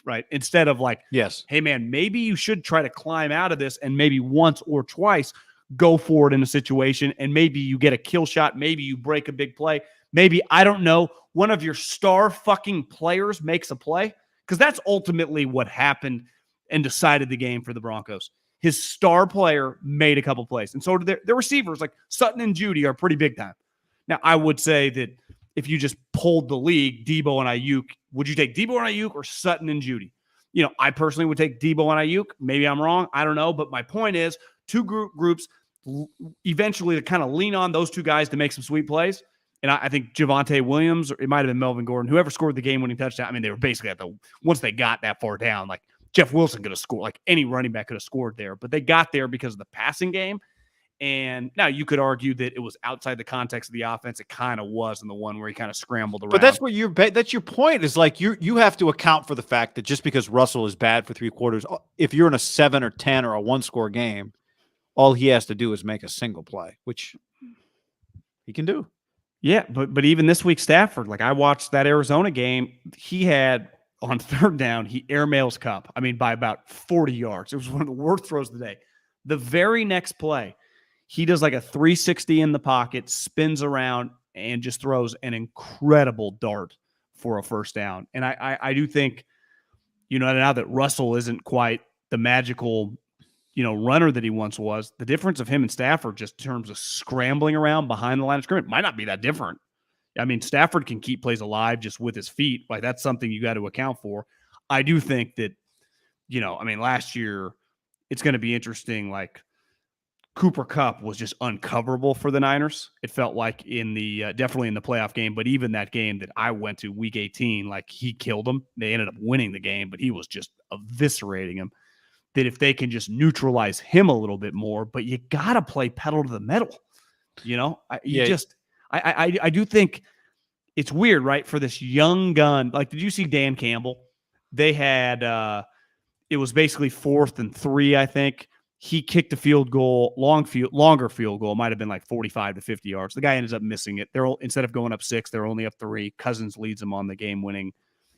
B: Right. Instead of like,
A: yes,
B: hey man, maybe you should try to climb out of this and maybe once or twice go for it in a situation. And maybe you get a kill shot. Maybe you break a big play. Maybe, I don't know, one of your star fucking players makes a play, because that's ultimately what happened and decided the game for the Broncos. His star player made a couple plays. And so did their receivers, like Sutton and Judy, are pretty big time. Now, I would say that if you just pulled the league, Deebo and Ayuk, would you take Deebo and Ayuk or Sutton and Judy? You know, I personally would take Deebo and Ayuk. Maybe I'm wrong. I don't know. But my point is, 2 groups eventually to kind of lean on those 2 guys to make some sweet plays. And I think Javonte Williams, or it might have been Melvin Gordon, whoever scored the game-winning touchdown. I mean, they were basically once they got that far down, like Jeff Wilson could have scored, like any running back could have scored there. But they got there because of the passing game. And now you could argue that it was outside the context of the offense. It kind of was in the one where he kind of scrambled around.
A: But that's what that's your point, is like you have to account for the fact that just because Russell is bad for 3 quarters, if you're in a 7 or 10 or a 1-score game, all he has to do is make a single play, which he can do.
B: Yeah, but even this week, Stafford, like I watched that Arizona game, he had on 3rd down, he airmails Cup. I mean, by about 40 yards. It was one of the worst throws of the day. The very next play, he does like a 360 in the pocket, spins around, and just throws an incredible dart for a 1st down. And I do think, you know, now that Russell isn't quite the magical, you know, runner that he once was, the difference of him and Stafford just in terms of scrambling around behind the line of scrimmage might not be that different. I mean, Stafford can keep plays alive just with his feet. Like, that's something you got to account for. I do think that, you know, I mean, last year it's going to be interesting. Like, Cooper Kupp was just uncoverable for the Niners. It felt like in the definitely in the playoff game, but even that game that I went to week 18, like he killed them. They ended up winning the game, but he was just eviscerating him. That if they can just neutralize him a little bit more, but you got to play pedal to the metal. You know, I do think it's weird, right? For this young gun, like, did you see Dan Campbell? They had, it was basically 4th and 3, I think. He kicked a field goal, longer field goal. It might have been like 45 to 50 yards. The guy ends up missing it. Instead of going up 6, they're only up 3. Cousins leads them on the game-winning.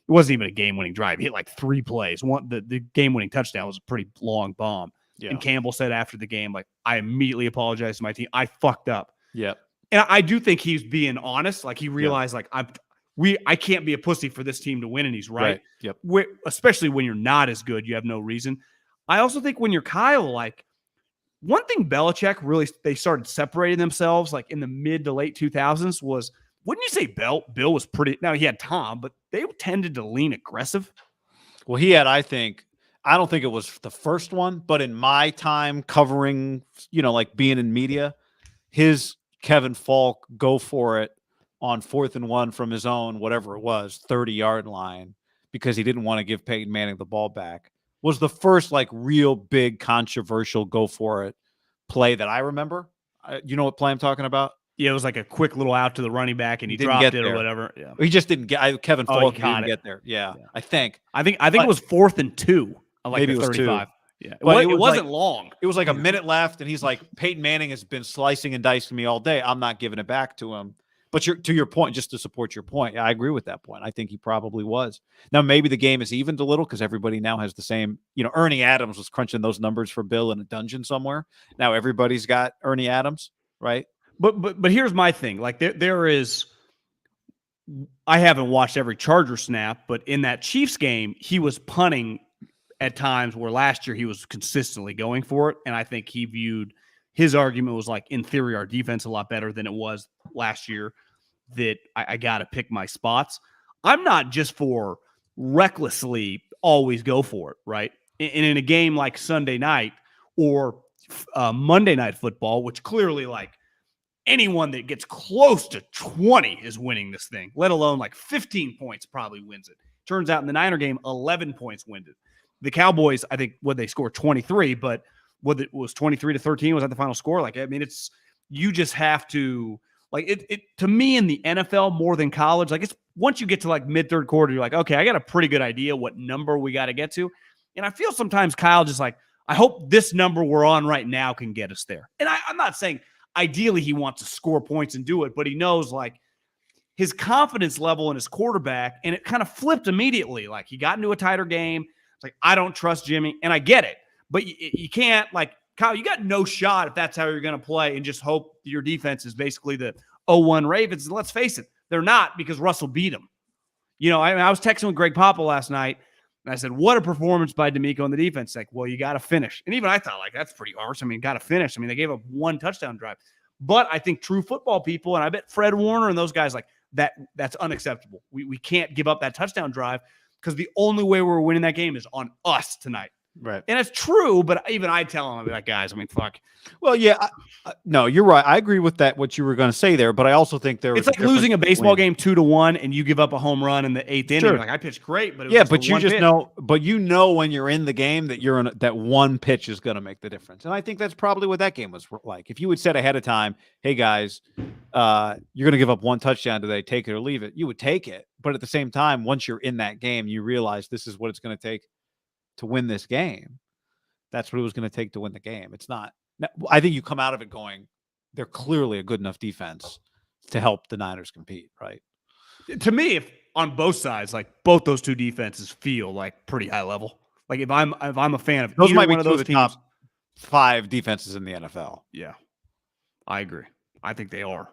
B: It wasn't even a game-winning drive. He hit like 3 plays. The game-winning touchdown was a pretty long bomb. Yeah. And Campbell said after the game, like, I immediately apologized to my team. I fucked up.
A: Yeah.
B: And I do think he's being honest. Like, he realized, like, I can't be a pussy for this team to win, and he's right.
A: Yep.
B: Especially when you're not as good, you have no reason. I also think when you're Kyle, like, one thing Belichick really, they started separating themselves like in the mid to late 2000s was, wouldn't you say Bill was pretty, now he had Tom, but they tended to lean aggressive.
A: Well, he had, I don't think it was the first one, but in my time covering, you know, like being in media, his Kevin Falk go for it on 4th and 1 from his own, whatever it was, 30-yard line, because he didn't want to give Peyton Manning the ball back, was the first like real big controversial go for it play that I remember. You know what play I'm talking about?
B: Yeah, it was like a quick little out to the running back and he dropped it or whatever. Yeah.
A: He just didn't get Kevin Falk didn't get there. Yeah. I think
B: it was 4th and 2. Like maybe it was 35. 2. Yeah. It wasn't long.
A: It was like a minute left and he's like, Peyton Manning has been slicing and dicing me all day. I'm not giving it back to him. But to your point, just to support your point, I agree with that point. I think he probably was. Now, maybe the game is evened a little because everybody now has the same, you know, Ernie Adams was crunching those numbers for Bill in a dungeon somewhere. Now everybody's got Ernie Adams, right?
B: But here's my thing. Like there is, I haven't watched every Charger snap, but in that Chiefs game, he was punting at times where last year he was consistently going for it. And I think he viewed, his argument was like, in theory, our defense a lot better than it was last year, that I got to pick my spots. I'm not just for recklessly always go for it, right? And in a game like Sunday night or Monday Night Football, which clearly like anyone that gets close to 20 is winning this thing, let alone like 15 points probably wins it. Turns out in the Niner game, 11 points wins it. The Cowboys, I think, they scored 23, but what it was 23-13 was that the final score? Like, I mean, it's, you just have to, like, it to me in the NFL more than college, like, it's once you get to like mid third quarter, you're like, okay, I got a pretty good idea what number we got to get to. And I feel sometimes Kyle just like, I hope this number we're on right now can get us there. And I'm not saying ideally he wants to score points and do it, but he knows like his confidence level in his quarterback, and it kind of flipped immediately. Like he got into a tighter game. It's like, I don't trust Jimmy, and I get it, but you can't, like, Kyle, you got no shot if that's how you're going to play and just hope your defense is basically the 0-1 Ravens. And let's face it, they're not, because Russell beat them. You know, I was texting with Greg Papa last night, and I said, what a performance by D'Amico on the defense. Like, well, you got to finish. And even I thought, like, that's pretty harsh. I mean, got to finish. I mean, they gave up one touchdown drive. But I think true football people, and I bet Fred Warner and those guys, like, that's unacceptable. We can't give up that touchdown drive, because the only way we're winning that game is on us tonight.
A: Right. And
B: it's true, but even I tell them, I'll be like, guys, I mean, fuck.
A: Well, yeah, no, you're right. I agree with that, what you were going to say there, but I also think it's
B: like losing a baseball game 2-1 and you give up a home run in the 8th inning.
A: Sure.
B: Like, I pitched great, but
A: but you just know, when you're in the game that you're in that one pitch is going to make the difference. And I think that's probably what that game was like. If you had said ahead of time, hey guys, you're going to give up one touchdown today, take it or leave it, you would take it. But at the same time, once you're in that game, you realize this is what it's going to take to win this game. That's what it was going to take to win the game. It's not. I think you come out of it going, they're clearly a good enough defense to help the Niners compete, right?
B: To me, if on both sides, like both those two defenses feel like pretty high level. Like if I'm a fan of
A: those, might be
B: one of
A: two
B: those
A: of the
B: teams,
A: top 5 defenses in the NFL.
B: Yeah, I agree. I think they are.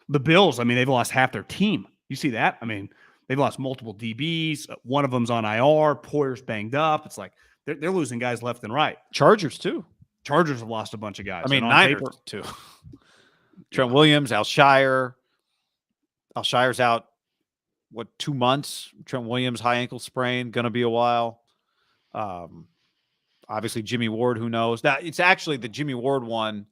B: The Bills, I mean, they've lost half their team. You see that? I mean, they've lost multiple DBs. One of them's on IR. Poyer's banged up. It's like they're losing guys left and right.
A: Chargers too.
B: Chargers have lost a bunch of guys.
A: I mean, Niners too. Trent Williams, Alshire. Alshire's out, 2 months? Trent Williams, high ankle sprain, going to be a while. Obviously, Jimmy Ward, who knows? Now, it's actually the Jimmy Ward one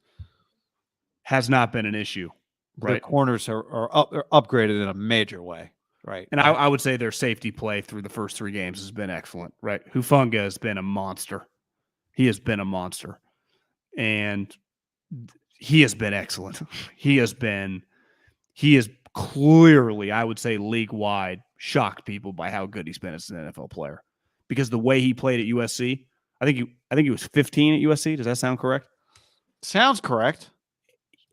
B: has not been an issue. Right.
A: The corners are upgraded in a major way. Right.
B: And I would say their safety play through the first 3 games has been excellent. Right. Hufanga has been a monster. He has been a monster. And he has been excellent. He has clearly, I would say, league-wide shocked people by how good he's been as an NFL player. Because the way he played at USC, I think he was 15 at USC. Does that sound correct?
A: Sounds correct.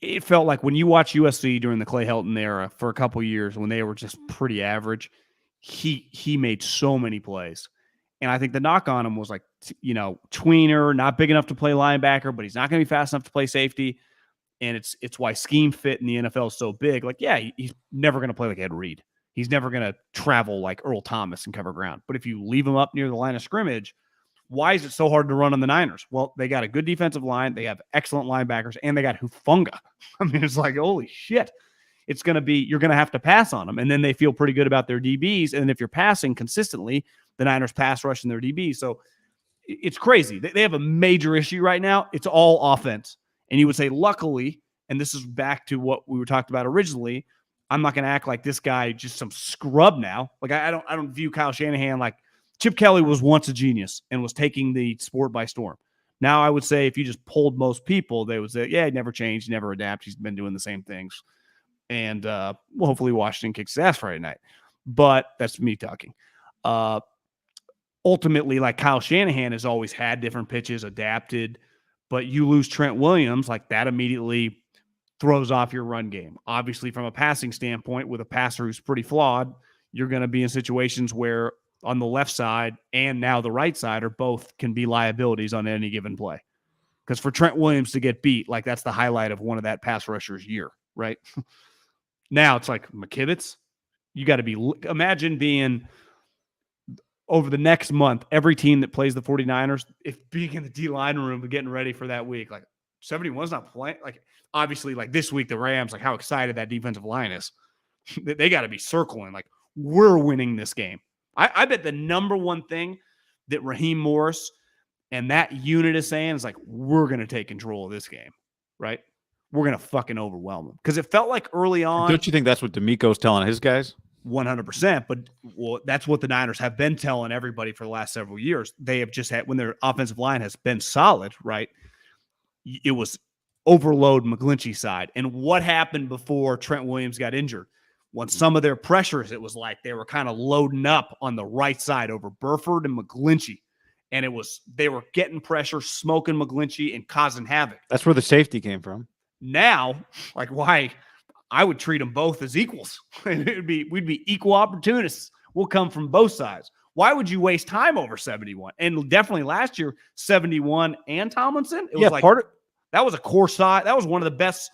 B: It felt like when you watch USC during the Clay Helton era for a couple years when they were just pretty average, he made so many plays. And I think the knock on him was like, tweener, not big enough to play linebacker, but he's not going to be fast enough to play safety. And it's why scheme fit in the NFL is so big. Like, yeah, he's never going to play like Ed Reed. He's never going to travel like Earl Thomas and cover ground. But if you leave him up near the line of scrimmage, why is it so hard to run on the Niners? Well, they got a good defensive line. They have excellent linebackers, and they got Hufanga. I mean, it's like, holy shit. It's going to be, you're going to have to pass on them. And then they feel pretty good about their DBs. And if you're passing consistently, the Niners pass rush in their DBs. So it's crazy. They have a major issue right now. It's all offense. And you would say, luckily, and this is back to what we were talking about originally, I'm not going to act like this guy just some scrub now. Like I don't view Kyle Shanahan like Chip Kelly was once a genius and was taking the sport by storm. Now I would say if you just polled most people, they would say, yeah, he never changed, he never adapted. He's been doing the same things. And hopefully Washington kicks his ass Friday night. But that's me talking. Ultimately, like Kyle Shanahan has always had different pitches, adapted. But you lose Trent Williams, like that immediately throws off your run game. Obviously, from a passing standpoint, with a passer who's pretty flawed, you're going to be in situations where on the left side and now the right side are both can be liabilities on any given play. Because for Trent Williams to get beat, like that's the highlight of one of that pass rusher's year, right? Now it's like McKivitz. You got to be, imagine being over the next month, every team that plays the 49ers, if being in the D-line room and getting ready for that week, like 71's not playing. Like obviously like this week, the Rams, like how excited that defensive line is. They got to be circling like we're winning this game. I bet the number one thing that Raheem Morris and that unit is saying is like, we're going to take control of this game, right? We're going to fucking overwhelm them. Because it felt like early on.
A: Don't you think that's what D'Amico's telling his guys?
B: 100%. But that's what the Niners have been telling everybody for the last several years. They have just had, when their offensive line has been solid, right? It was overload McGlinchey's side. And what happened before Trent Williams got injured? When some of their pressures, it was like they were kind of loading up on the right side over Burford and McGlinchey. And they were getting pressure, smoking McGlinchey and causing havoc.
A: That's where the safety came from.
B: Now, like, why? I would treat them both as equals. We'd be equal opportunists. We'll come from both sides. Why would you waste time over 71? And definitely last year, 71 and Tomlinson. It was like that was a core side. That was one of the best.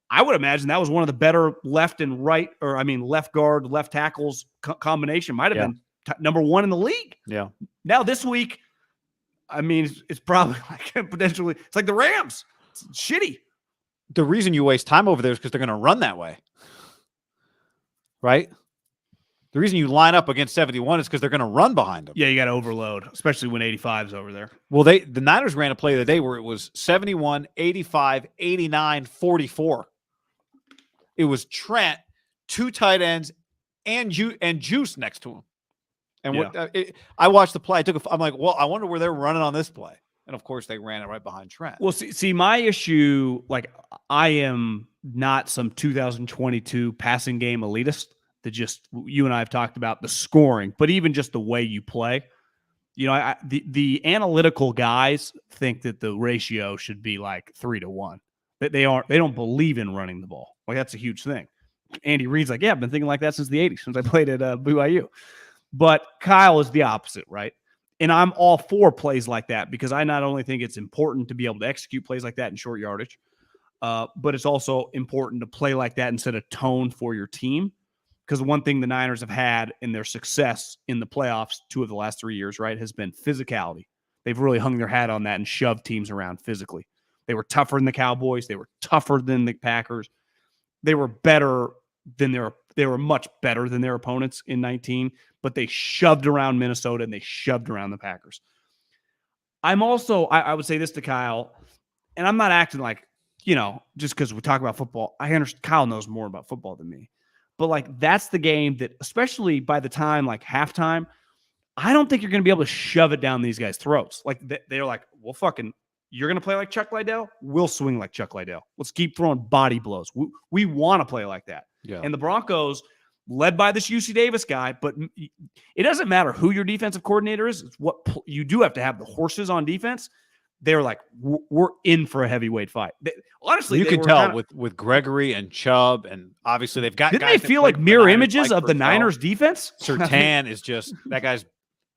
B: I would imagine that was one of the better left and right, left guard, left tackles combination. Might have been number one in the league.
A: Yeah.
B: Now this week, it's probably like potentially. It's like the Rams. It's shitty.
A: The reason you waste time over there is because they're going to run that way, right? The reason you line up against 71 is because they're going to run behind them.
B: Yeah, you got to overload, especially when 85's over there.
A: Well, the Niners ran a play the day where it was 71, 85, 89, 44. It was Trent, two tight ends, and Juice next to him. And I watched the play. I'm like, well, I wonder where they're running on this play. And of course, they ran it right behind Trent.
B: Well, see, my issue, like, I am not some 2022 passing game elitist that just, you and I have talked about the scoring, but even just the way you play. You know, the analytical guys think that the ratio should be like 3-1. That they don't believe in running the ball. Like, that's a huge thing. Andy Reid's like, yeah, I've been thinking like that since the 80s, since I played at BYU. But Kyle is the opposite, right? And I'm all for plays like that because I not only think it's important to be able to execute plays like that in short yardage, but it's also important to play like that and set a tone for your team. Because one thing the Niners have had in their success in the playoffs 2 of the last 3 years, right, has been physicality. They've really hung their hat on that and shoved teams around physically. They were tougher than the Cowboys. They were tougher than the Packers. They were better than they were much better than their opponents in 19, but they shoved around Minnesota and they shoved around the Packers. I'm also, I would say this to Kyle, and I'm not acting like, just because we talk about football, I understand Kyle knows more about football than me, but like, that's the game that, especially by the time, like halftime, I don't think you're going to be able to shove it down these guys' throats. Like they're like, well, fucking, you're going to play like Chuck Liddell? We'll swing like Chuck Liddell. Let's keep throwing body blows. We want to play like that.
A: Yeah.
B: And the Broncos, led by this UC Davis guy, but it doesn't matter who your defensive coordinator is. It's what you do have to have the horses on defense. They're like, we're in for a heavyweight fight. Honestly,
A: you can tell with Gregory and Chubb, and obviously they've got.
B: Didn't they feel like mirror images of the Niners defense?
A: Surtain is just that guy's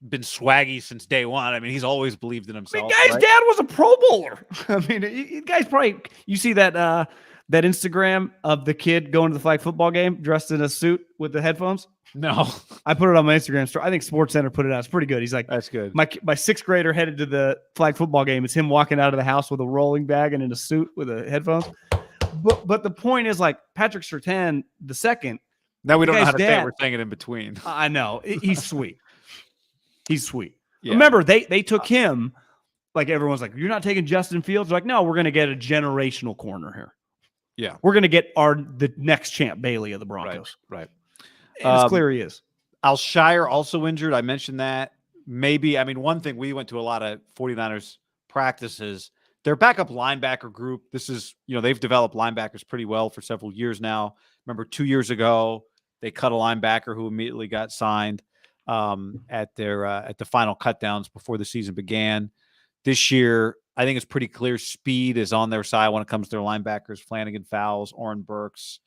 A: been swaggy since day one. I mean, he's always believed in himself.
B: The guy's dad was a Pro Bowler. I mean, you guys probably you see that Instagram of the kid going to the flag football game dressed in a suit with the headphones?
A: No.
B: I put it on my Instagram story. I think SportsCenter put it out. It's pretty good. He's like,
A: that's good.
B: My sixth grader headed to the flag football game. It's him walking out of the house with a rolling bag and in a suit with the headphones. But the point is, like, Patrick Surtain the second.
A: Now we don't know how to say it. We're saying it in between.
B: I know. He's sweet. He's sweet.
A: Yeah.
B: Remember, they took him. Like, everyone's like, you're not taking Justin Fields? They're like, no, we're going to get a generational corner here.
A: Yeah.
B: We're going to get the next Champ Bailey of the Broncos.
A: Right.
B: And it's clear he is.
A: Alshire also injured. I mentioned that. Maybe, one thing, we went to a lot of 49ers practices. Their backup linebacker group, this is, they've developed linebackers pretty well for several years now. Remember 2 years ago, they cut a linebacker who immediately got signed at the final cutdowns before the season began. This year, I think it's pretty clear speed is on their side when it comes to their linebackers. Flanagan Fowles, Oren Burks,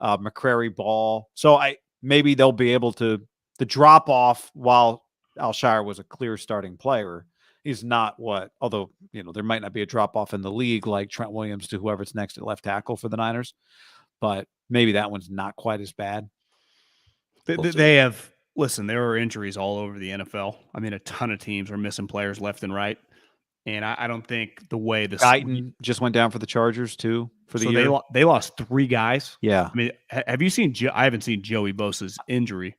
A: McCrary Ball. So maybe they'll be able to the drop off while Alshire was a clear starting player is not what, although, there might not be a drop off in the league like Trent Williams to whoever's next at left tackle for the Niners, but maybe that one's not quite as bad.
B: They have, listen, there are injuries all over the NFL. A ton of teams are missing players left and right. And I don't think the way the
A: Guyton just went down for the Chargers too for the year.
B: They lost 3 guys.
A: Yeah.
B: Have you seen? I haven't seen Joey Bosa's injury,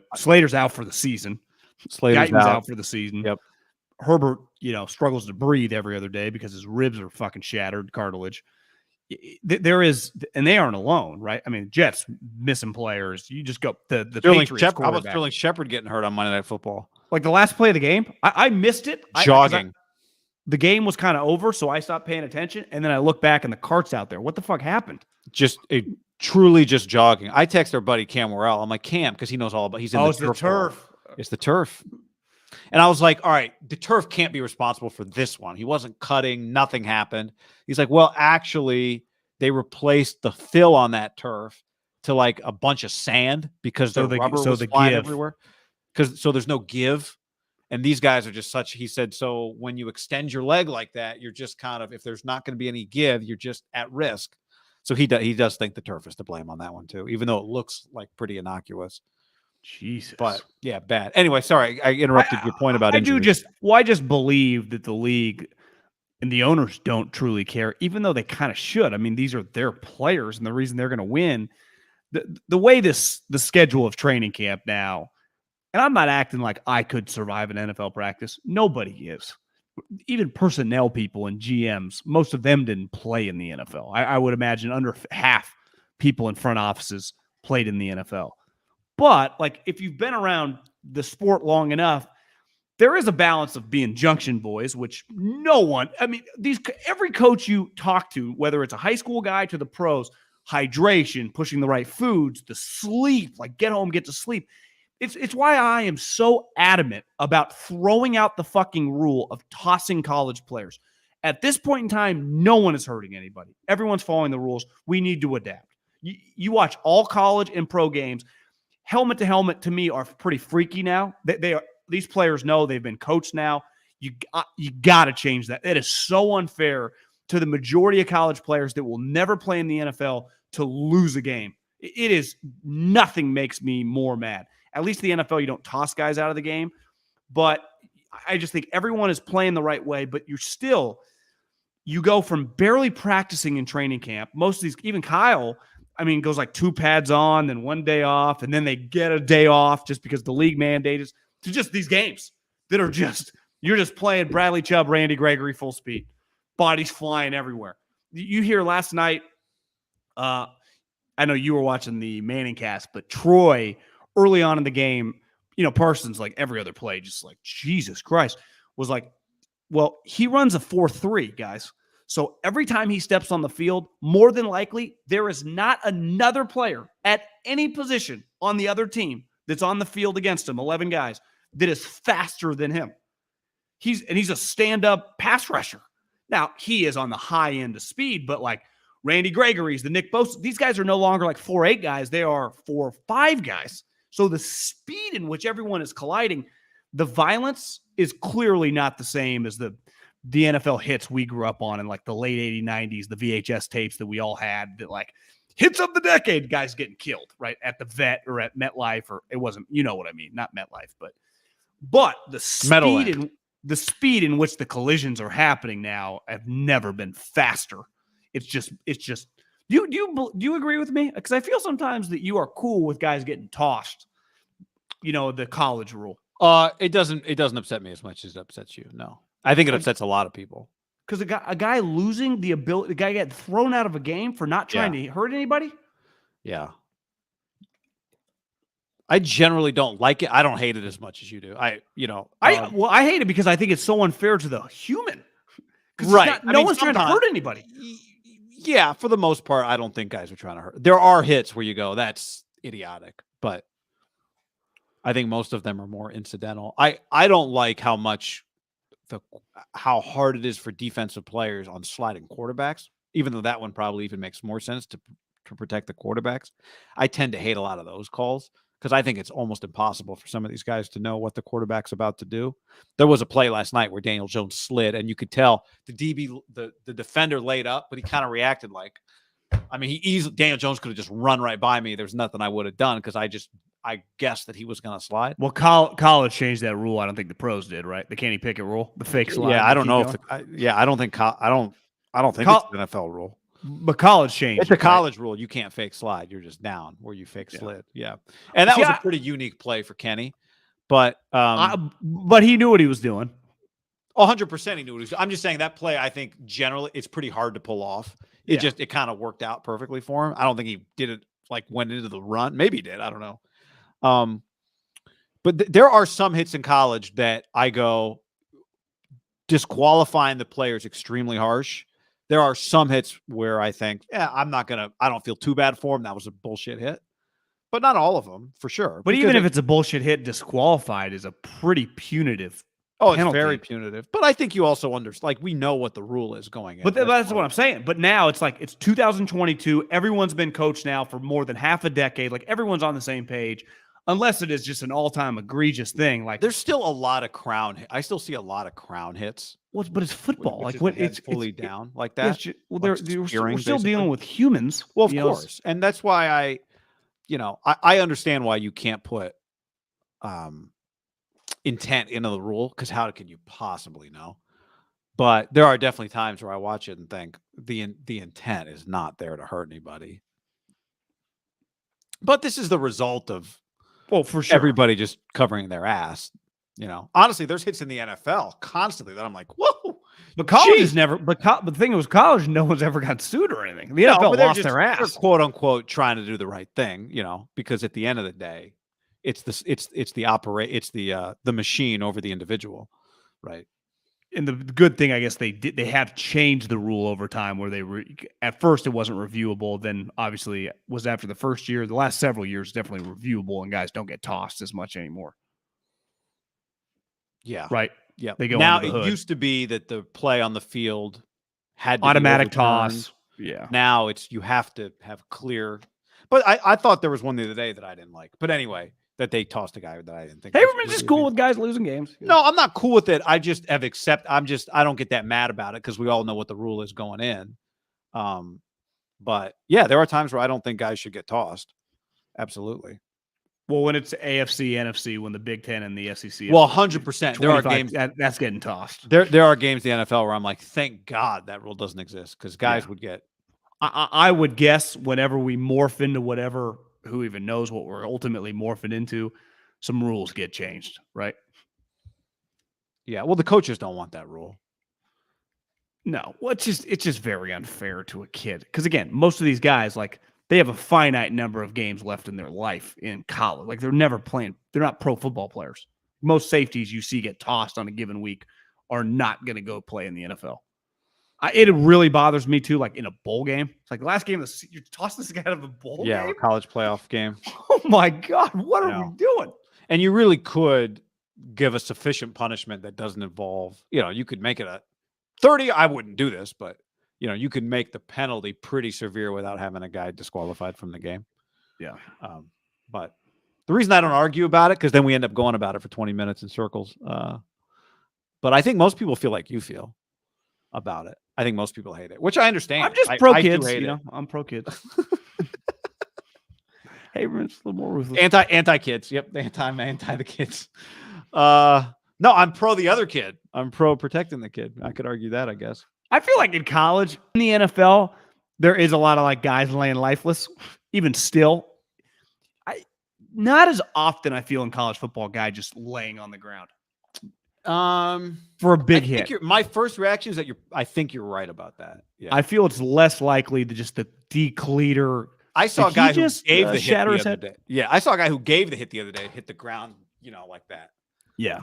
B: but Slater's out for the season.
A: Slater's
B: Guyton's out for the season.
A: Yep.
B: Herbert, struggles to breathe every other day because his ribs are fucking shattered, cartilage. There is, and they aren't alone, right? I mean, Jets missing players. You just go the Patriots.
A: How about Sterling Shepard getting hurt on Monday Night Football?
B: Like the last play of the game, I missed it.
A: Jogging.
B: The game was kind of over, so I stopped paying attention, and then I look back and the cart's out there. What the fuck happened?
A: Truly just jogging. I text our buddy Cam Worrell. I'm like, Cam, because he knows all about. He's in the turf. It's the turf. And I was like, all right, the turf can't be responsible for this one. He wasn't cutting. Nothing happened. He's like, well, actually, they replaced the fill on that turf to like a bunch of sand because the rubber was flying everywhere. So there's no give. And these guys are just he said, so when you extend your leg like that, you're just kind of, if there's not going to be any give, you're just at risk. So he does think the turf is to blame on that one too, even though it looks like pretty innocuous.
B: Jesus.
A: But yeah, bad. Anyway, sorry, I interrupted your point about injuries.
B: I just believe that the league and the owners don't truly care, even though they kind of should. I mean, these are their players, and the reason they're going to win. The way the schedule of training camp now, and I'm not acting like I could survive an NFL practice. Nobody is. Even personnel people and GMs, most of them didn't play in the NFL. I would imagine under half people in front offices played in the NFL. But like, if you've been around the sport long enough, there is a balance of being junction boys, which every coach you talk to, whether it's a high school guy to the pros, hydration, pushing the right foods, the sleep, like get home, get to sleep. It's why I am so adamant about throwing out the fucking rule of tossing college players. At this point in time, no one is hurting anybody. Everyone's following the rules. We need to adapt. You watch all college and pro games. Helmet to helmet, to me, are pretty freaky now. These players know they've been coached now. You got to change that. It is so unfair to the majority of college players that will never play in the NFL to lose a game. It is, nothing makes me more mad. At least the NFL, you don't toss guys out of the game. But I just think everyone is playing the right way, but you go from barely practicing in training camp. Most of these, even Kyle, goes like 2 pads on, then 1 day off, and then they get a day off just because the league mandated, to just these games that are you're just playing Bradley Chubb, Randy Gregory full speed. Bodies flying everywhere. You hear last night, I know you were watching the Manning cast, but Troy, early on in the game, Parsons, like every other play, just like, Jesus Christ, was like, well, he runs a 4-3, guys. So every time he steps on the field, more than likely, there is not another player at any position on the other team that's on the field against him, 11 guys, that is faster than him. He's a stand-up pass rusher. Now, he is on the high end of speed, but like Randy Gregory's, the Nick Bosa, these guys are no longer like 4-8 guys. They are 4-5 guys. So the speed in which everyone is colliding, the violence is clearly not the same as the NFL hits we grew up on in like the late 80s, 90s, the VHS tapes that we all had, that like hits of the decade, guys getting killed, right? At the vet or at MetLife, or it wasn't, you know what I mean? Not MetLife, but the speed in which the collisions are happening now have never been faster. It's just, do you agree with me? Because I feel sometimes that you are cool with guys getting tossed, the college rule.
A: It doesn't upset me as much as it upsets you. No, I think it upsets a lot of people.
B: Because a guy losing the ability, the guy getting thrown out of a game for not trying to hurt anybody.
A: Yeah. I generally don't like it. I don't hate it as much as you do. I
B: hate it because I think it's so unfair to the human.
A: Right.
B: No one's trying to hurt anybody.
A: Yeah, for the most part, I don't think guys are trying to hurt. There are hits where you go, that's idiotic, but I think most of them are more incidental. I don't like how hard it is for defensive players on sliding quarterbacks, even though that one probably even makes more sense to protect the quarterbacks. I tend to hate a lot of those calls because I think it's almost impossible for some of these guys to know what the quarterback's about to do. There was a play last night where Daniel Jones slid, and you could tell the defender laid up, but he kind of reacted like, Daniel Jones could have just run right by me. There's nothing I would have done because I guessed that he was going to slide.
B: Well, college changed that rule. I don't think the pros did, right? The can't pick it rule, the fake slide.
A: Yeah, I don't know I don't think it's an NFL rule.
B: But college changed.
A: It's a college rule. You can't fake slide. You're just down where you fake slid. Yeah. And that was a pretty unique play for Kenny. But
B: he knew what he was doing.
A: 100% he knew what he was doing. I'm just saying that play, I think, generally, it's pretty hard to pull off. It kind of worked out perfectly for him. I don't think he did it, like, went into the run. Maybe he did. I don't know. But there are some hits in college that I go, disqualifying the players extremely harsh. There are some hits where I think, I don't feel too bad for him. That was a bullshit hit. But not all of them, for sure.
B: But even if it's a bullshit hit, disqualified is a pretty punitive penalty.
A: It's very punitive. But I think you also understand, like, we know what the rule is going in.
B: But that's what I'm saying. But now it's like, it's 2022. Everyone's been coached now for more than half a decade. Like, everyone's on the same page. Unless it is just an all-time egregious thing, like
A: there's still a lot of I still see a lot of crown hits.
B: Well, but it's football. Like
A: what? It's fully down like that.
B: We're still dealing with humans.
A: Well, of course, and that's why I understand why you can't put intent into the rule, because how can you possibly know? But there are definitely times where I watch it and think the intent is not there to hurt anybody. But this is the result of.
B: Well, for sure.
A: Everybody just covering their ass, Honestly, there's hits in the NFL constantly that I'm like, whoa.
B: But college is never. But the thing was, college, no one's ever got sued or anything. The NFL lost their ass.
A: They're quote unquote trying to do the right thing, because at the end of the day, it's the machine over the individual, right?
B: And the good thing, I guess, they have changed the rule over time, where at first it wasn't reviewable. Then obviously it was after the first year. The last several years definitely reviewable, and guys don't get tossed as much anymore.
A: Yeah.
B: Right.
A: Yeah.
B: They go
A: now. It used to be that the play on the field had to
B: automatic toss. Yeah.
A: Now you have to have clear. But I thought there was one the other day that I didn't like. But anyway. That they tossed a guy that I didn't think.
B: Haberman's just cool with guys losing games.
A: No, I'm not cool with it. I just have I don't get that mad about it because we all know what the rule is going in. But yeah, there are times where I don't think guys should get tossed. Absolutely.
B: Well, when it's AFC, NFC, when the Big Ten and the SEC.
A: Well, 100%. There are games
B: that's getting tossed.
A: There are games in the NFL where I'm like, thank God that rule doesn't exist, because guys would get.
B: I would guess whenever we morph into whatever. Who even knows what we're ultimately morphing into? Some rules get changed, right?
A: Yeah. Well, the coaches don't want that rule.
B: No. Well, it's just very unfair to a kid. Because again, most of these guys, like, they have a finite number of games left in their life in college. Like, they're never playing. They're not pro football players. Most safeties you see get tossed on a given week are not going to go play in the NFL. It really bothers me too, like in a bowl game. It's like the last game, you toss this guy out of a bowl game?
A: Yeah, a college playoff game.
B: Oh my God, what are we doing?
A: And you really could give a sufficient punishment that doesn't involve, you could make it a 30. I wouldn't do this, but, you could make the penalty pretty severe without having a guy disqualified from the game.
B: Yeah.
A: But the reason I don't argue about it, because then we end up going about it for 20 minutes in circles. But I think most people feel like you feel about it. I think most people hate it, which I understand.
B: I'm just pro kids, I'm pro kids. Haberman's a little more ruthless.
A: Anti kids. Yep, anti the kids. No, I'm pro the other kid. I'm pro protecting the kid. I could argue that, I guess.
B: I feel like in college, in the NFL, there is a lot of like guys laying lifeless. Even still, not as often I feel in college football, guy just laying on the ground. For a big hit.
A: My first reaction is that I think you're right about that. Yeah.
B: I feel it's less likely to just the decleater.
A: I saw a guy who gave the hit the other day. Yeah, I saw a guy who gave the hit the other day, hit the ground, like that.
B: Yeah.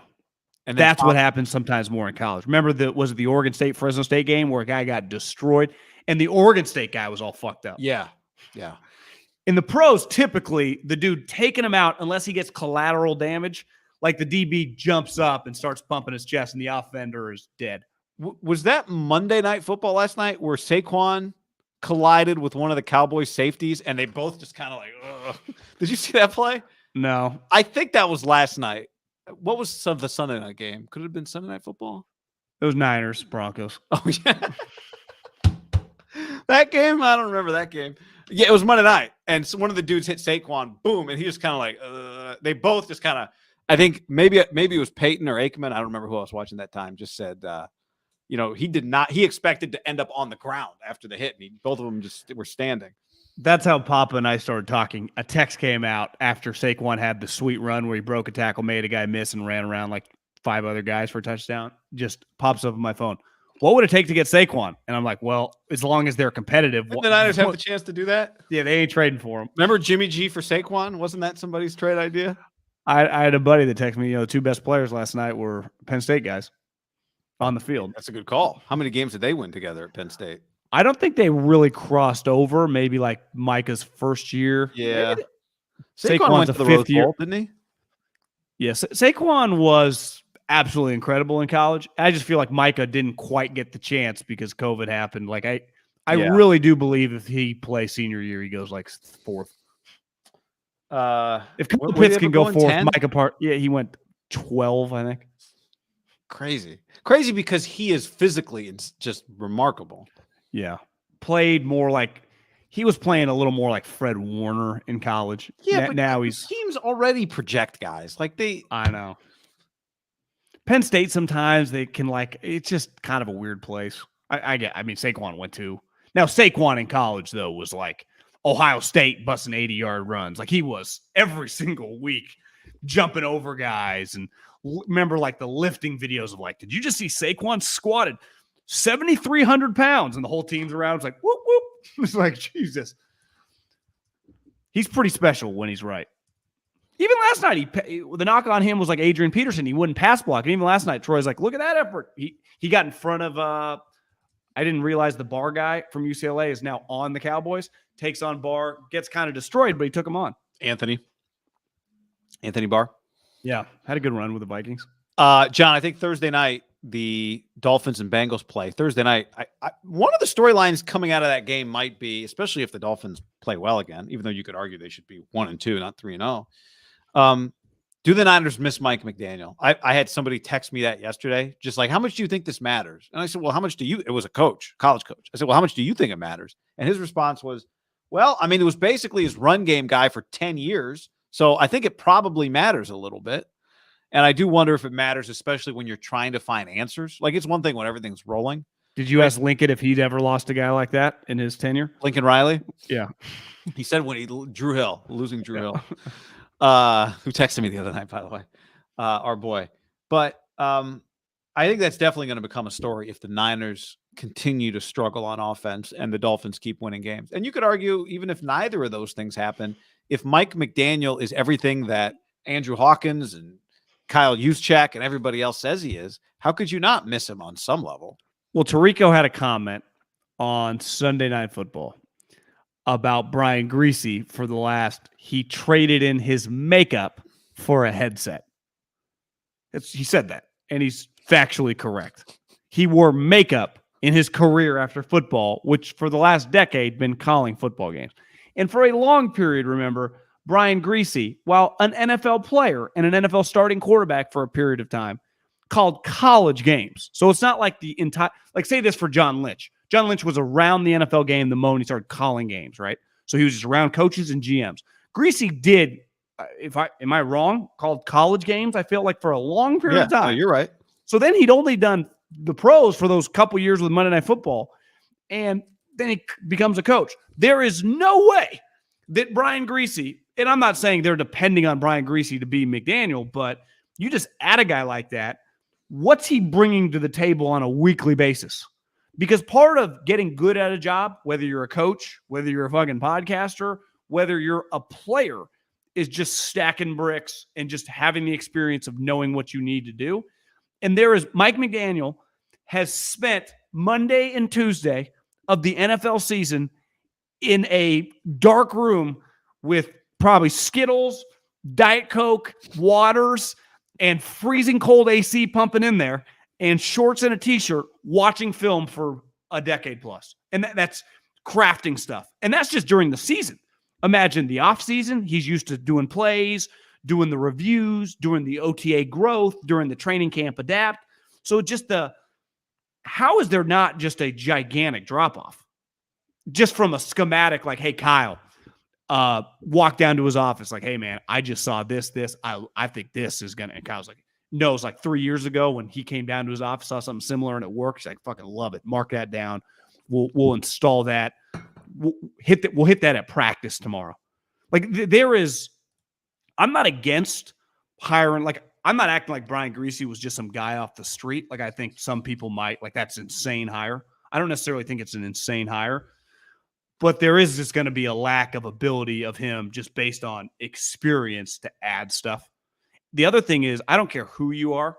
B: And that's what happens sometimes more in college. Remember was it the Oregon State Fresno State game where a guy got destroyed and the Oregon State guy was all fucked up?
A: Yeah. Yeah.
B: In the pros, typically the dude taking him out, unless he gets collateral damage, like the DB jumps up and starts pumping his chest and the offender is dead.
A: Was that Monday Night Football last night where Saquon collided with one of the Cowboys safeties and they both just kind of like, ugh. Did you see that play?
B: No.
A: I think that was last night. What was the Sunday night game? Could it have been Sunday Night Football?
B: It was Niners, Broncos.
A: Oh, yeah. That game? I don't remember that game. Yeah, it was Monday night. And so one of the dudes hit Saquon, boom, and he just kind of like, they both just kind of, I think maybe it was Peyton or Aikman. I don't remember who I was watching that time. Just said, he did not. He expected to end up on the ground after the hit, and both of them just were standing.
B: That's how Papa and I started talking. A text came out after Saquon had the sweet run where he broke a tackle, made a guy miss, and ran around like 5 other guys for a touchdown. Just pops up on my phone. What would it take to get Saquon? And I'm like, well, as long as they're competitive.
A: Didn't the Niners have the chance to do that?
B: Yeah, they ain't trading for him.
A: Remember Jimmy G for Saquon? Wasn't that somebody's trade idea?
B: I had a buddy that texted me, the 2 best players last night were Penn State guys on the field.
A: That's a good call. How many games did they win together at Penn State?
B: I don't think they really crossed over. Maybe like Micah's first year.
A: Yeah.
B: Saquon went to the fifth year,
A: didn't he?
B: Yes. Saquon was absolutely incredible in college. I just feel like Micah didn't quite get the chance because COVID happened. Like I really do believe if he plays senior year, he goes like 4th. If Kyle Pitts can go 4th, Micah Part, he went 12, I think.
A: Crazy because he is physically just remarkable.
B: Yeah, played more like he was playing a little more like Fred Warner in college.
A: Yeah, but
B: now he's
A: teams already project guys like they.
B: I know. Penn State sometimes they can it's just kind of a weird place. I mean, Saquon went to. Now, Saquon in college, though, was like Ohio State busting 80-yard runs. Like he was every single week jumping over guys. And remember like the lifting videos of did you just see Saquon squatted 7,300 pounds? And the whole team's around. It's like, whoop, whoop. It's like, Jesus. He's pretty special when he's right. Even last night, the knock on him was like Adrian Peterson. He wouldn't pass block. And even last night, Troy's like, look at that effort. He got in front of, I didn't realize the Barr guy from UCLA is now on the Cowboys. Takes on Barr, gets kind of destroyed, but he took him on. Anthony
A: Barr.
B: Yeah, had a good run with the Vikings.
A: John, I think Thursday night, the Dolphins and Bengals play. Thursday night, one of the storylines coming out of that game might be, especially if the Dolphins play well again, even though you could argue they should be 1-2, not 3-0. Do the Niners miss Mike McDaniel? I had somebody text me that yesterday, just like, how much do you think this matters? And I said, well, how much do you, it was a coach, college coach. I said, well, how much do you think it matters? And his response was, well, I mean, it was basically his run game guy for 10 years. So I think it probably matters a little bit. And I do wonder if it matters, especially when you're trying to find answers. Like it's one thing when everything's rolling.
B: Did you ask Lincoln if he'd ever lost a guy like that in his tenure?
A: Lincoln Riley?
B: Yeah.
A: He said when Drew Hill, losing Drew Hill. Who texted me the other night, by the way, our boy. But I think that's definitely going to become a story if the Niners continue to struggle on offense and the Dolphins keep winning games. And you could argue, even if neither of those things happen, if Mike McDaniel is everything that Andrew Hawkins and Kyle Juszczyk and everybody else says he is, how could you not miss him on some level?
B: Well, Tirico had a comment on Sunday Night Football about Brian Greasy he traded in his makeup for a headset. He said that, and he's factually correct. He wore makeup in his career after football, which for the last decade been calling football games. And for a long period, remember, Brian Greasy, while an NFL player and an NFL starting quarterback for a period of time, called college games. So it's not like the entire, say this for John Lynch. John Lynch was around the NFL game the moment he started calling games, right? So he was just around coaches and GMs. Greasy did, am I wrong, called college games, I feel like for a long period of time.
A: No, you're right.
B: So then he'd only done the pros for those couple years with Monday Night Football, and then he becomes a coach. There is no way that Brian Greasy, and I'm not saying they're depending on Brian Greasy to be McDaniel, but you just add a guy like that, what's he bringing to the table on a weekly basis? Because part of getting good at a job, whether you're a coach, whether you're a fucking podcaster, whether you're a player, is just stacking bricks and just having the experience of knowing what you need to do. And Mike McDaniel has spent Monday and Tuesday of the NFL season in a dark room with probably Skittles, Diet Coke, waters, and freezing cold AC pumping in there, and shorts and a t-shirt, watching film for a decade plus. And that's crafting stuff. And that's just during the season. Imagine the off season. He's used to doing plays, doing the reviews, doing the OTA growth, during the training camp adapt. So how is there not just a gigantic drop-off? Just from a schematic, like, hey, Kyle, walk down to his office, like, hey, man, I just saw this. I think this is going to, and Kyle's like, knows like 3 years ago when he came down to his office, saw something similar and it worked. He's like, fucking love it. Mark that down. We'll install that. We'll hit that at practice tomorrow. Like I'm not against hiring. Like, I'm not acting like Brian Griese was just some guy off the street. Like, I think some people might, like, that's insane hire. I don't necessarily think it's an insane hire, but there is just going to be a lack of ability of him just based on experience to add stuff. The other thing is, I don't care who you are,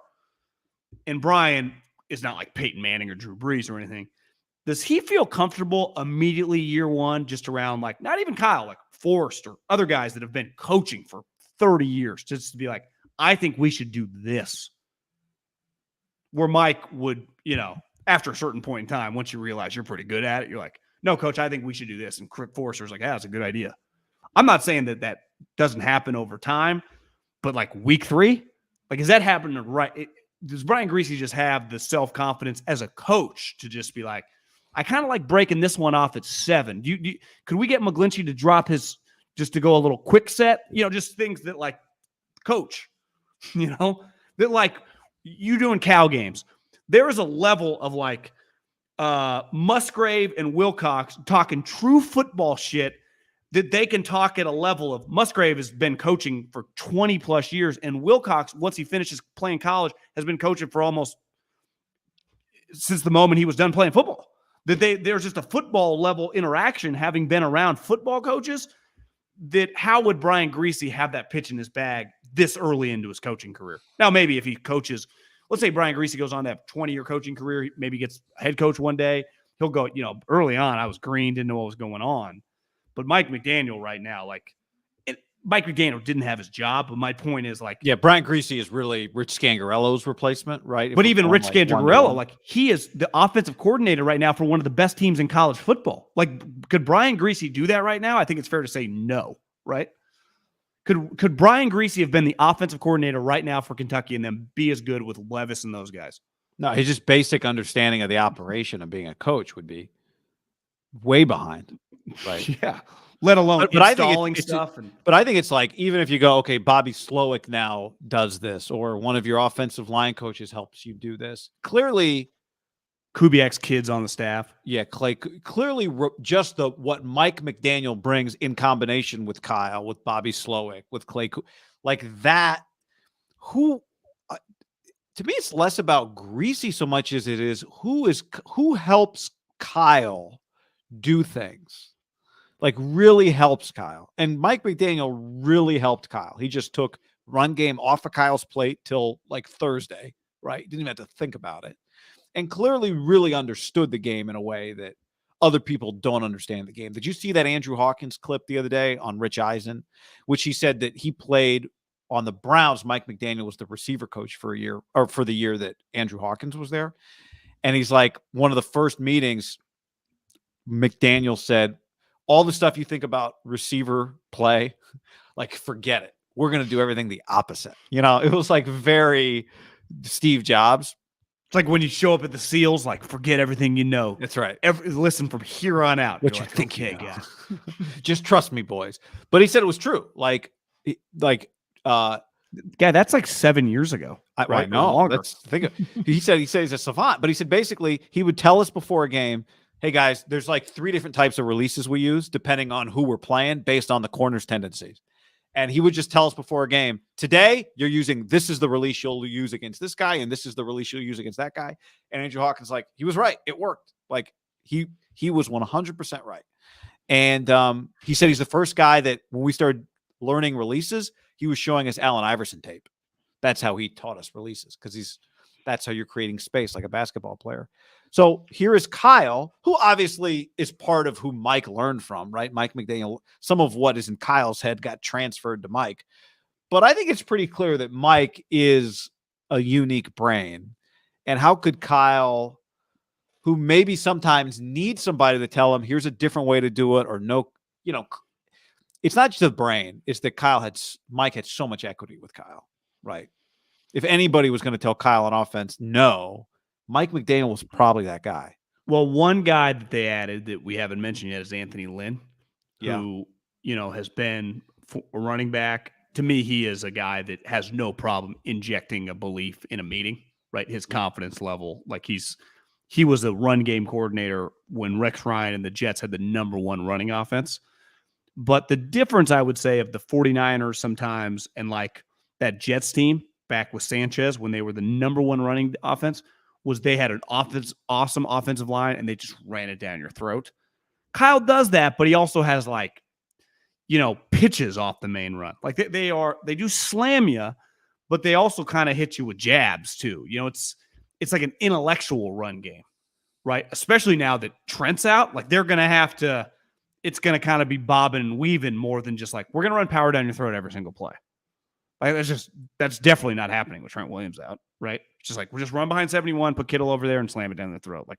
B: and Brian is not like Peyton Manning or Drew Brees or anything. Does he feel comfortable immediately year one, just around, like, not even Kyle, like Forrest or other guys that have been coaching for 30 years, just to be like, I think we should do this? Where Mike would, after a certain point in time, once you realize you're pretty good at it, you're like, no, coach, I think we should do this. And Forrester's like, yeah, that's a good idea. I'm not saying that doesn't happen over time, but like week 3, like, is that happening right? Does Brian Griese just have the self-confidence as a coach to just be like, I kind of like breaking this one off at 7. Could we get McGlinchey to drop just to go a little quick set? Just things that, like, coach, that, like, you doing Cal games. There is a level of, like, Musgrave and Wilcox talking true football shit that they can talk at a level of. Musgrave has been coaching for 20 plus years, and Wilcox, once he finishes playing college, has been coaching for almost since the moment he was done playing football. There's just a football level interaction, having been around football coaches, that how would Brian Griese have that pitch in his bag this early into his coaching career? Now, maybe if he coaches, let's say Brian Griese goes on to have a 20-year coaching career, he maybe gets head coach one day, he'll go, early on, I was green, didn't know what was going on. But Mike McDaniel right now, like, Mike McDaniel didn't have his job, but my point is, like,
A: yeah, Brian Griese is really Rich Scangarello's replacement, right?
B: But even Rich Scangarello, like, he is the offensive coordinator right now for one of the best teams in college football. Like, could Brian Griese do that right now? I think it's fair to say no, right? Could Brian Griese have been the offensive coordinator right now for Kentucky and then be as good with Levis and those guys?
A: No, his just basic understanding of the operation of being a coach would be way behind, right?
B: Yeah. Let alone installing stuff.
A: But I think it's like, even if you go, okay, Bobby Slowick now does this, or one of your offensive line coaches helps you do this. Clearly,
B: Kubiak's kids on the staff.
A: Yeah, Clay. Clearly, just what Mike McDaniel brings in combination with Kyle, with Bobby Slowick, with Clay, like that. To me, it's less about Griese so much as it is who helps Kyle do things. Like, really helps Kyle. And Mike McDaniel really helped Kyle. He just took run game off of Kyle's plate till like Thursday, right? Didn't even have to think about it. And clearly really understood the game in a way that other people don't understand the game. Did you see that Andrew Hawkins clip the other day on Rich Eisen, which he said that he played on the Browns? Mike McDaniel was the receiver coach for a year, or for the year that Andrew Hawkins was there. And he's like, one of the first meetings, McDaniel said, all the stuff you think about receiver play, like, forget it. We're going to do everything the opposite. It was like very Steve Jobs.
B: It's like when you show up at the SEALs, like, forget everything you know.
A: That's right.
B: Listen from here on out.
A: What you think, yeah. Just trust me, boys. But he said it was true. Yeah,
B: that's like 7 years ago.
A: Right? No, he said he's a savant, but he said basically he would tell us before a game, hey guys, there's like 3 different types of releases we use depending on who we're playing based on the corner's tendencies. And he would just tell us before a game, today you're using, this is the release you'll use against this guy, and this is the release you'll use against that guy. And Andrew Hawkins, like, he was right. It worked. Like, he was 100% right. And he said he's the first guy that when we started learning releases, he was showing us Allen Iverson tape. That's how he taught us releases, because that's how you're creating space like a basketball player. So here is Kyle, who obviously is part of who Mike learned from, right? Mike McDaniel, some of what is in Kyle's head got transferred to Mike. But I think it's pretty clear that Mike is a unique brain. And how could Kyle, who maybe sometimes needs somebody to tell him, here's a different way to do it, or no, it's not just the brain. It's that Mike had so much equity with Kyle, right? If anybody was going to tell Kyle on offense, no, Mike McDaniel was probably that guy.
B: Well, one guy that they added that we haven't mentioned yet is Anthony Lynn, who, has been a running back to me, he is a guy that has no problem injecting a belief in a meeting, right? His confidence level, like he was a run game coordinator when Rex Ryan and the Jets had the #1 running offense. But the difference, I would say, of the 49ers sometimes and like that Jets team back with Sanchez when they were the #1 running offense was they had an awesome offensive line, and they just ran it down your throat. Kyle does that, but he also has like, pitches off the main run. Like they do slam you, but they also kind of hit you with jabs too. It's like an intellectual run game, right? Especially now that Trent's out, like they're going to have to, it's going to kind of be bobbing and weaving more than just like, we're going to run power down your throat every single play. Like that's definitely not happening with Trent Williams out, right? It's just like, we're just run behind 71, put Kittle over there and slam it down the throat. Like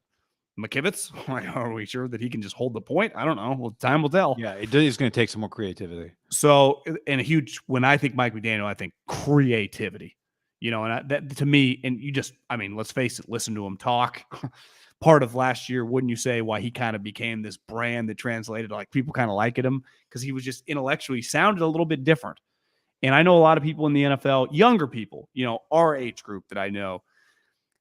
B: McKivitz, like, are we sure that he can just hold the point? I don't know. Well, time will tell.
A: Yeah, it is going to take some more creativity.
B: So, and when I think Mike McDaniel, I think creativity, and that to me, and let's face it, listen to him talk. Part of last year, wouldn't you say, why he kind of became this brand that translated, like people kind of liked him because he was just intellectually sounded a little bit different. And I know a lot of people in the NFL, younger people, our age group that I know,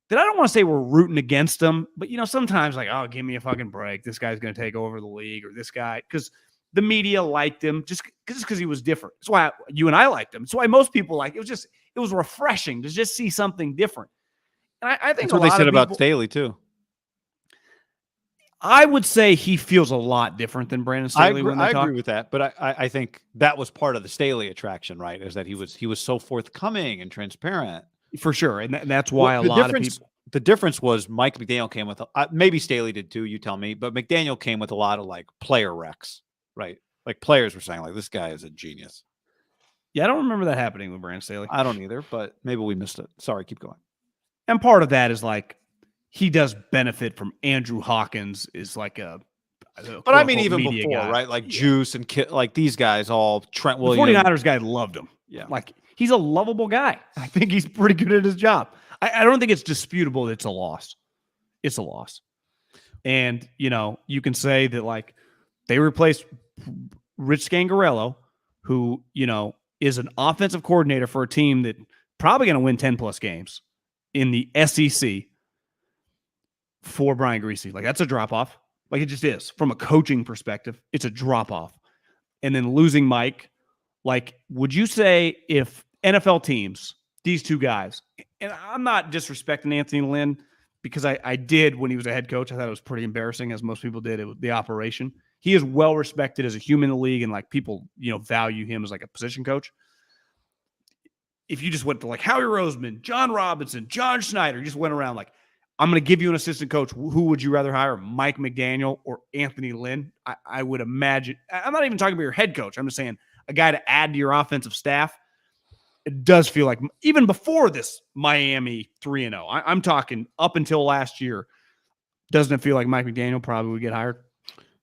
B: that I don't want to say we're rooting against him, but sometimes like, oh, give me a fucking break. This guy's going to take over the league, or this guy, because the media liked him just because he was different. That's why you and I liked him. That's why most people like it. It was refreshing to just see something different. And I think
A: that's what they said about Staley too.
B: I would say he feels a lot different than Brandon Staley when they talk.
A: I agree with that, but I think that was part of the Staley attraction, right? Is that he was so forthcoming and transparent.
B: For sure, and that's why a lot of people.
A: The difference was Mike McDaniel came with maybe Staley did too. You tell me, but McDaniel came with a lot of like player recs, right? Like players were saying, like this guy is a genius.
B: Yeah, I don't remember that happening with Brandon Staley.
A: I don't either, but maybe we missed it. Sorry, keep going.
B: And part of that is like he does benefit from Andrew Hawkins is like a
A: but I mean even before,
B: guy.
A: Right? Like Juice and like these guys, all Trent Williams.
B: The 49ers guy loved him.
A: Yeah,
B: like. He's a lovable guy. I think he's pretty good at his job. I don't think it's disputable that it's a loss. It's a loss. And, you can say that, like, they replaced Rich Scangarello, who, is an offensive coordinator for a team that probably going to win 10-plus games in the SEC for Brian Griese. Like, that's a drop-off. Like, it just is. From a coaching perspective, it's a drop-off. And then losing Mike, like, would you say if NFL teams, these two guys, and I'm not disrespecting Anthony Lynn because I did when he was a head coach. I thought it was pretty embarrassing, as most people did, the operation. He is well respected as a human in the league, and like people, value him as like a position coach. If you just went to like Howie Roseman, John Robinson, John Schneider, you just went around like, I'm going to give you an assistant coach. Who would you rather hire, Mike McDaniel or Anthony Lynn? I would imagine. I'm not even talking about your head coach. I'm just saying a guy to add to your offensive staff. It does feel like even before this Miami 3-0, I'm talking up until last year, doesn't it feel like Mike McDaniel probably would get hired?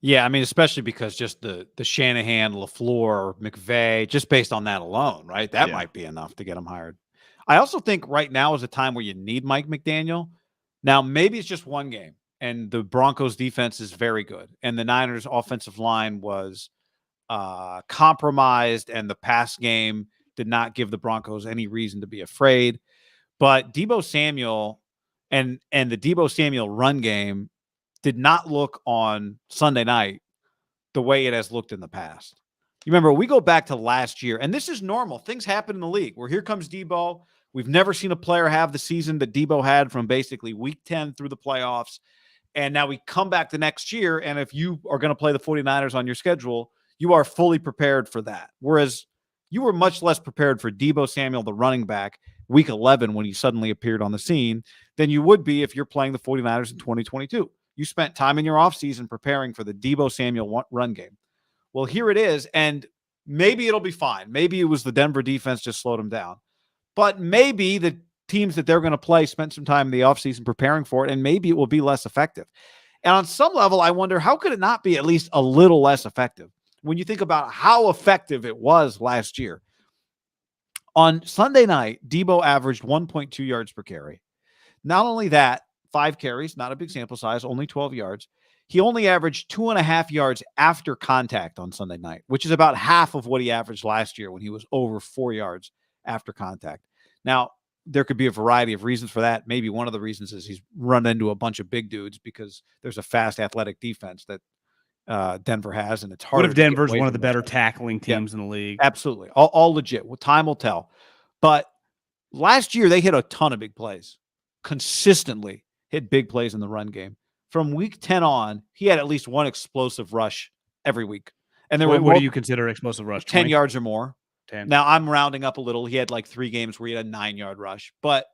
A: Yeah, I mean, especially because just the Shanahan, LaFleur, McVay, just based on that alone, right? That might be enough to get him hired. I also think right now is a time where you need Mike McDaniel. Now, maybe it's just one game, and the Broncos defense is very good, and the Niners offensive line was compromised, and the pass game did not give the Broncos any reason to be afraid. But Debo Samuel and the Debo Samuel run game did not look on Sunday night the way it has looked in the past. You remember, we go back to last year, and this is normal. Things happen in the league where here comes Debo. We've never seen a player have the season that Debo had from basically week 10 through the playoffs. And now we come back the next year, and if you are going to play the 49ers on your schedule, you are fully prepared for that. Whereas you were much less prepared for Debo Samuel, the running back, week 11 when he suddenly appeared on the scene than you would be if you're playing the 49ers in 2022. You spent time in your offseason preparing for the Debo Samuel run game. Well, here it is, and maybe it'll be fine. Maybe it was the Denver defense just slowed him down. But maybe the teams that they're going to play spent some time in the offseason preparing for it, and maybe it will be less effective. And on some level, I wonder, how could it not be at least a little less effective? When you think about how effective it was last year. On Sunday night, Debo averaged 1.2 yards per carry. Not only that, 5 carries, not a big sample size, only 12 yards. he only averaged 2.5 yards after contact on Sunday night, which is about half of what he averaged last year when he was over 4 yards after contact. Now, there could be a variety of reasons for that. Maybe one of the reasons is he's run into a bunch of big dudes because there's a fast, athletic defense that Denver has, and it's hard.
B: What if Denver's one of the better tackling teams in the league?
A: Absolutely. All legit. Well, time will tell. But last year, they hit a ton of big plays, consistently hit big plays in the run game. From week 10 on, he had at least one explosive rush every week. And there
B: what do you consider explosive rush?
A: 10 20? Yards or more.
B: 10.
A: Now, I'm rounding up a little. He had like 3 games where he had a 9-yard rush. But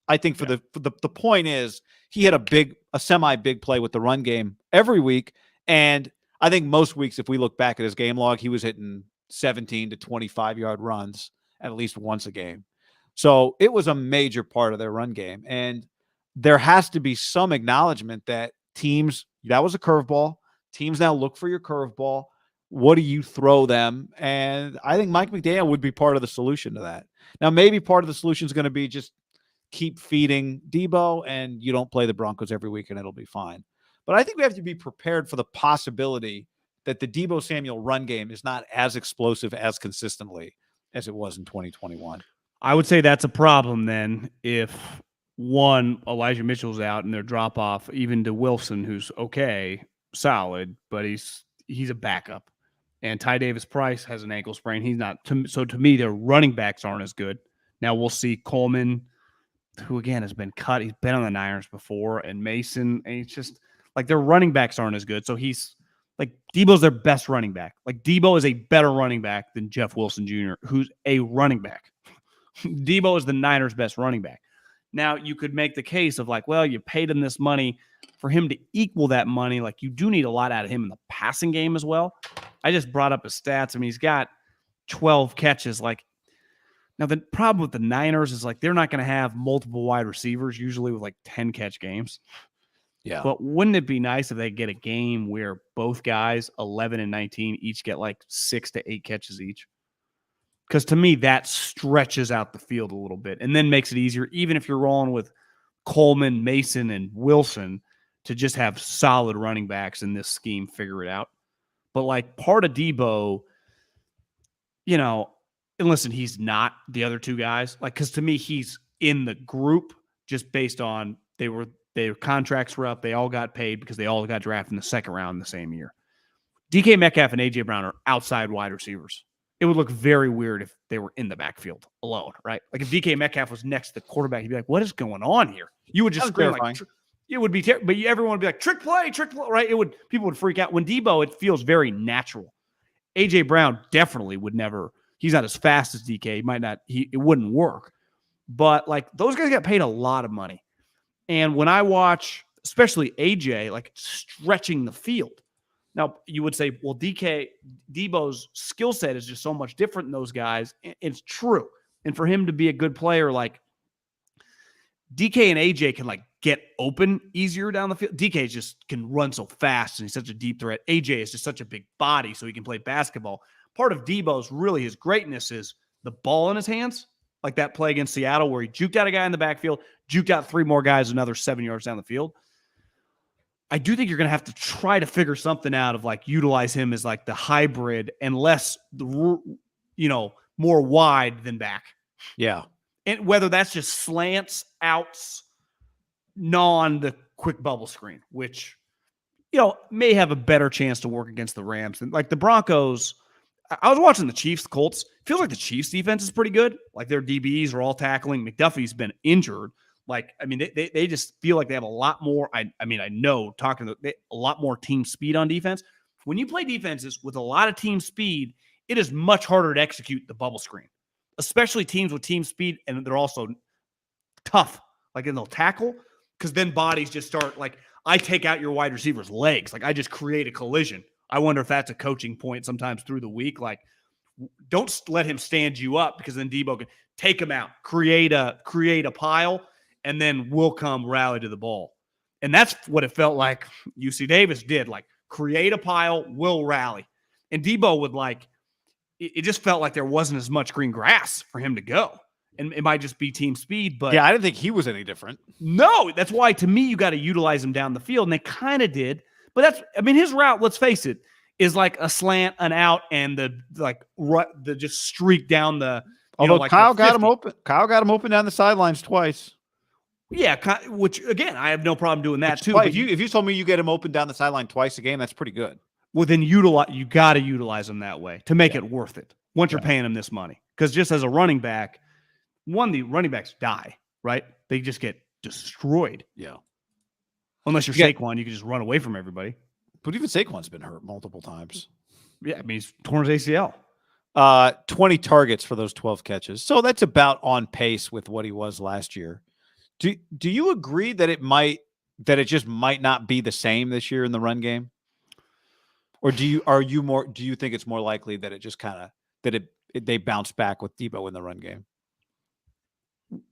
A: I think for the point is he had a semi-big play with the run game every week. And I think most weeks, if we look back at his game log, he was hitting 17 to 25-yard runs at least once a game. So it was a major part of their run game. And there has to be some acknowledgement that that was a curveball. Teams now look for your curveball. What do you throw them? And I think Mike McDaniel would be part of the solution to that. Now, maybe part of the solution is going to be just keep feeding Deebo and you don't play the Broncos every week and it'll be fine. But I think we have to be prepared for the possibility that the Debo Samuel run game is not as explosive as consistently as it was in 2021.
B: I would say that's a problem then if one, Elijah Mitchell's out and their drop off even to Wilson, who's okay, solid, but he's a backup. And Ty Davis Price has an ankle sprain. He's not. So to me, their running backs aren't as good. Now we'll see Coleman, who again has been cut. He's been on the Niners before, and Mason. And it's just like their running backs aren't as good. So he's like Debo's their best running back. Like Debo is a better running back than Jeff Wilson Jr., who's a running back. Debo is the Niners' best running back. Now you could make the case of like, well, you paid him this money. For him to equal that money, like you do need a lot out of him in the passing game as well. I just brought up his stats. I mean, he's got 12 catches. Like, now the problem with the Niners is like they're not going to have multiple wide receivers usually with like 10 catch games.
A: Yeah.
B: But wouldn't it be nice if they get a game where both guys, 11 and 19, each get like 6 to 8 catches each? Because to me, that stretches out the field a little bit and then makes it easier, even if you're rolling with Coleman, Mason, and Wilson, to just have solid running backs in this scheme, figure it out. But like part of Debo, and listen, he's not the other two guys. Like, because to me, he's in the group just based on their contracts were up. They all got paid because they all got drafted in the second round the same year. DK Metcalf and AJ Brown are outside wide receivers. It would look very weird if they were in the backfield alone, right? Like if DK Metcalf was next to the quarterback, you'd be like, what is going on here? You would just scream like, it would be terrible, but everyone would be like, trick play, right? People would freak out. When Debo, it feels very natural. AJ Brown definitely would never, he's not as fast as DK. He might not, it wouldn't work. But like those guys got paid a lot of money. And when I watch, especially AJ, like stretching the field, now you would say, well, Debo's skill set is just so much different than those guys. It's true. And for him to be a good player, like DK and AJ can like get open easier down the field. DK just can run so fast and he's such a deep threat. AJ is just such a big body so he can play basketball. Part of Debo's really his greatness is the ball in his hands, like that play against Seattle where he juked out a guy in the backfield, juked out 3 more guys another 7 yards down the field. I do think you're going to have to try to figure something out of like utilize him as like the hybrid and less, more wide than back.
A: Yeah.
B: And whether that's just slants, outs, the quick bubble screen, which, may have a better chance to work against the Rams than like the Broncos. I was watching the Chiefs, Colts. Feels like the Chiefs defense is pretty good. Like their DBs are all tackling. McDuffie's been injured. Like, I mean, they just feel like they have a lot more. I know talking to them, a lot more team speed on defense. When you play defenses with a lot of team speed, it is much harder to execute the bubble screen, especially teams with team speed. And they're also tough. Like, and they'll tackle because then bodies just start like, I take out your wide receiver's legs. Like I just create a collision. I wonder if that's a coaching point sometimes through the week. Like, don't let him stand you up because then Deebo can take him out, create a pile, and then we'll come rally to the ball. And that's what it felt like UC Davis did. Like, create a pile, we'll rally. And Deebo would it just felt like there wasn't as much green grass for him to go. And it might just be team speed. But
A: yeah, I didn't think he was any different.
B: No, that's why to me, you got to utilize him down the field. And they kind of did. But his route, let's face it, is like a slant, an out, and the just streak down the.
A: Although Kyle got him open. Kyle got him open down the sidelines twice.
B: Yeah, which again, I have no problem doing that too.
A: But if you told me you get him open down the sideline twice a game, that's pretty good.
B: Well, then you got to utilize him that way to make it worth it once you're paying him this money. Because just as a running back, the running backs die, right? They just get destroyed.
A: Yeah.
B: Unless you're Saquon, you can just run away from everybody.
A: But even Saquon's been hurt multiple times.
B: Yeah, he's torn his ACL.
A: 20 targets for those 12 catches. So that's about on pace with what he was last year. Do you agree that it just might not be the same this year in the run game? Or do you think it's more likely that it just they bounce back with Deebo in the run game?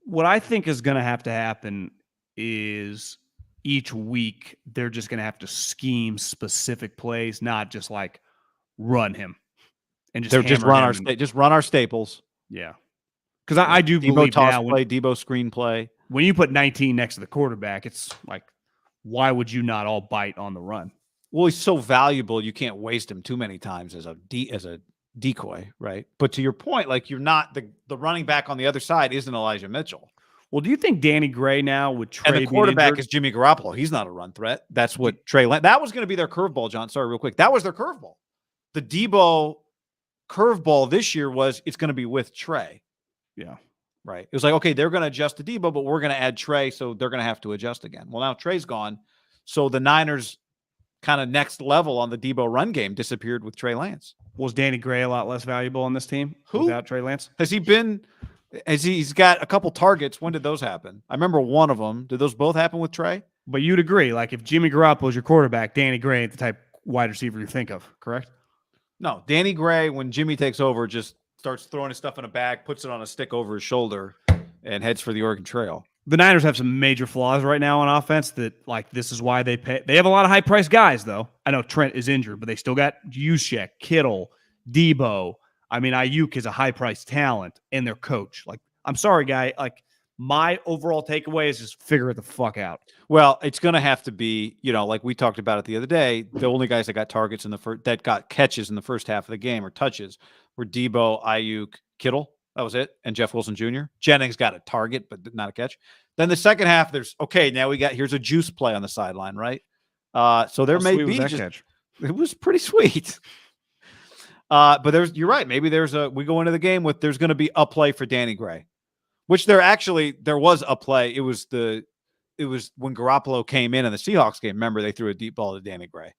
B: What I think is going to happen is each week they're just going to have to scheme specific plays, not just like run him and just
A: run our staples.
B: Yeah, because I do believe now
A: Deebo screen play.
B: When you put 19 next to the quarterback, it's like, why would you not all bite on the run?
A: Well, he's so valuable, you can't waste him too many times as a decoy, right? But to your point, like you're not the running back on the other side isn't Elijah Mitchell.
B: Well, do you think Danny Gray now with Trey
A: and the quarterback is Jimmy Garoppolo? He's not a run threat. That's what that was going to be their curveball, John. Sorry, real quick. That was their curveball. The Deebo curveball this year was it's going to be with Trey.
B: Yeah.
A: Right. It was like, okay, they're going to adjust to Deebo, but we're going to add Trey, so they're going to have to adjust again. Well, now Trey's gone. So the Niners kind of next level on the Deebo run game disappeared with Trey Lance.
B: Was Danny Gray a lot less valuable on this team without Trey Lance?
A: He's got a couple targets. When did those happen? I remember one of them. Did those both happen with Trey?
B: But you'd agree, like if Jimmy Garoppolo is your quarterback, Danny Gray ain't the type wide receiver you think of, correct?
A: No, Danny Gray, when Jimmy takes over, just starts throwing his stuff in a bag, puts it on a stick over his shoulder, and heads for the Oregon Trail.
B: The Niners have some major flaws right now on offense that, like, this is why they pay. They have a lot of high-priced guys, though. I know Trent is injured, but they still got Juszczyk, Kittle, Deebo. I mean, Ayuk is a high-priced talent, and their coach. Like, I'm sorry, guy. Like, my overall takeaway is just figure it the fuck out.
A: Well, it's going to have to be, like we talked about it the other day, the only guys that got targets that got catches in the first half of the game or touches were Deebo, Ayuk, Kittle. That was it. And Jeff Wilson Jr. Jennings got a target, but not a catch. Then the second half, now here's a juice play on the sideline, right? So there may be catch. It was pretty sweet. But you're right. Maybe we go into the game with, there's going to be a play for Danny Gray, which there was a play. It was when Garoppolo came in the Seahawks game. Remember, they threw a deep ball to Danny Gray.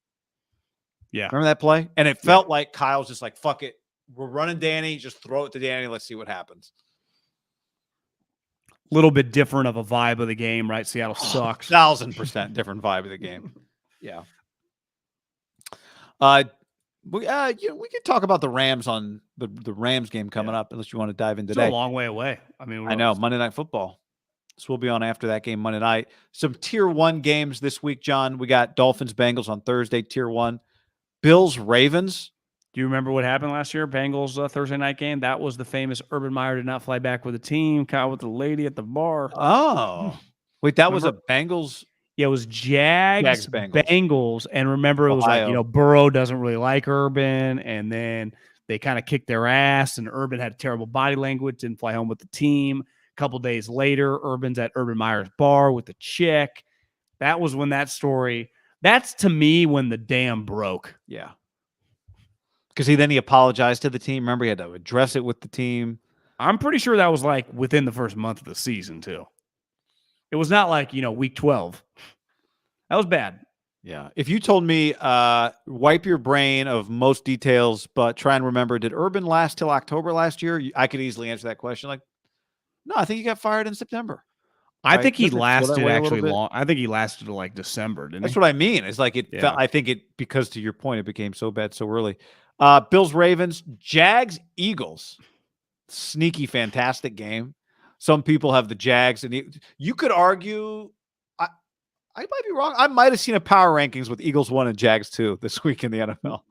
B: Yeah.
A: Remember that play? And it felt like Kyle's just like, fuck it. We're running Danny. Just throw it to Danny. Let's see what happens.
B: Little bit different of a vibe of the game, right? Seattle sucks.
A: 1,000% different vibe of the game. Yeah. We could talk about the Rams on the Rams game coming up, unless you want to dive in today.
B: It's a long way away. I mean,
A: I know, Monday Night Football. So we'll be on after that game Monday night. Some Tier 1 games this week, John. We got Dolphins-Bengals on Thursday, Tier 1. Bills-Ravens.
B: Do you remember what happened last year? Bengals Thursday night game. That was the famous Urban Meyer did not fly back with the team. Caught with the lady at the bar.
A: Oh, wait, that was a Bengals.
B: Yeah, it was Jags Bengals. And remember, it was
A: Ohio.
B: like, Burrow doesn't really like Urban, and then they kind of kicked their ass, and Urban had terrible body language, didn't fly home with the team. A couple days later, Urban's at Urban Meyer's bar with the chick. That was when that story. That's to me when the dam broke.
A: Yeah. Because he apologized to the team. Remember, he had to address it with the team.
B: I'm pretty sure that was like within the first month of the season, too. It was not like, week 12. That was bad.
A: Yeah. If you told me, wipe your brain of most details, but try and remember, did Urban last till October last year? I could easily answer that question. Like, no, I think he got fired in September.
B: I think he lasted actually long. I think he lasted to like December, didn't he?
A: That's what I mean. It's like felt, I think because to your point, it became so bad so early. Bills, Ravens, Jags, Eagles. Sneaky, fantastic game. Some people have the Jags, and you could argue. I might be wrong. I might have seen a power rankings with Eagles 1 and Jags 2 this week in the NFL.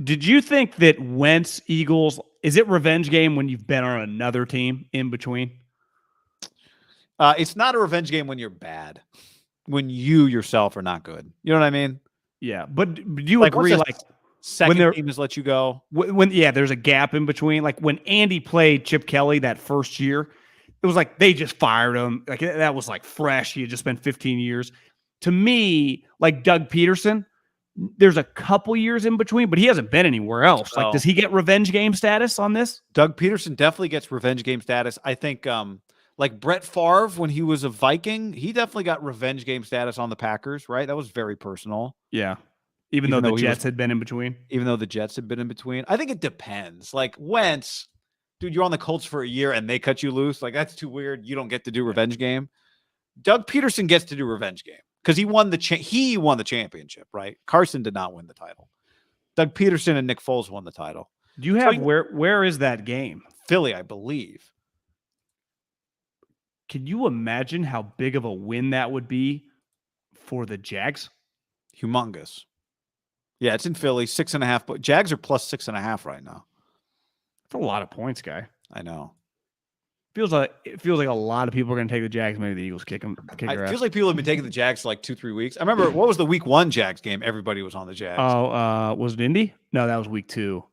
B: Did you think that Wentz Eagles, is it revenge game when you've been on another team in between?
A: It's not a revenge game when you're bad, when you yourself are not good. You know what I mean?
B: Yeah, but do you
A: Like,
B: agree?
A: what's
B: Like
A: second team has let you go.
B: when there's a gap in between. Like when Andy played Chip Kelly that first year, it was like they just fired him. Like that was like fresh. He had just spent 15 years. To me, like Doug Peterson, there's a couple years in between, but he hasn't been anywhere else. Like, does he get revenge game status on this?
A: Doug Peterson definitely gets revenge game status. I think like Brett Favre when he was a Viking, he definitely got revenge game status on the Packers, right? That was very personal.
B: Yeah. Even though the Jets had been in between.
A: Even though the Jets had been in between. I think it depends. Like Wentz, dude, you're on the Colts for a year and they cut you loose. Like that's too weird. You don't get to do revenge game. Doug Peterson gets to do revenge game because he won the championship, right? Carson did not win the title. Doug Peterson and Nick Foles won the title.
B: Do you have where is that game?
A: Philly, I believe.
B: Can you imagine how big of a win that would be for the Jags?
A: Humongous. Yeah, it's in Philly, 6.5. But Jags are plus 6.5 right now.
B: That's a lot of points, guy.
A: I know.
B: It feels like a lot of people are going to take the Jags. Maybe the Eagles kick their ass.
A: It feels like people have been taking the Jags for like 2-3 weeks. I remember what was the week 1 Jags game? Everybody was on the Jags.
B: Oh, was it Indy? No, that was week 2.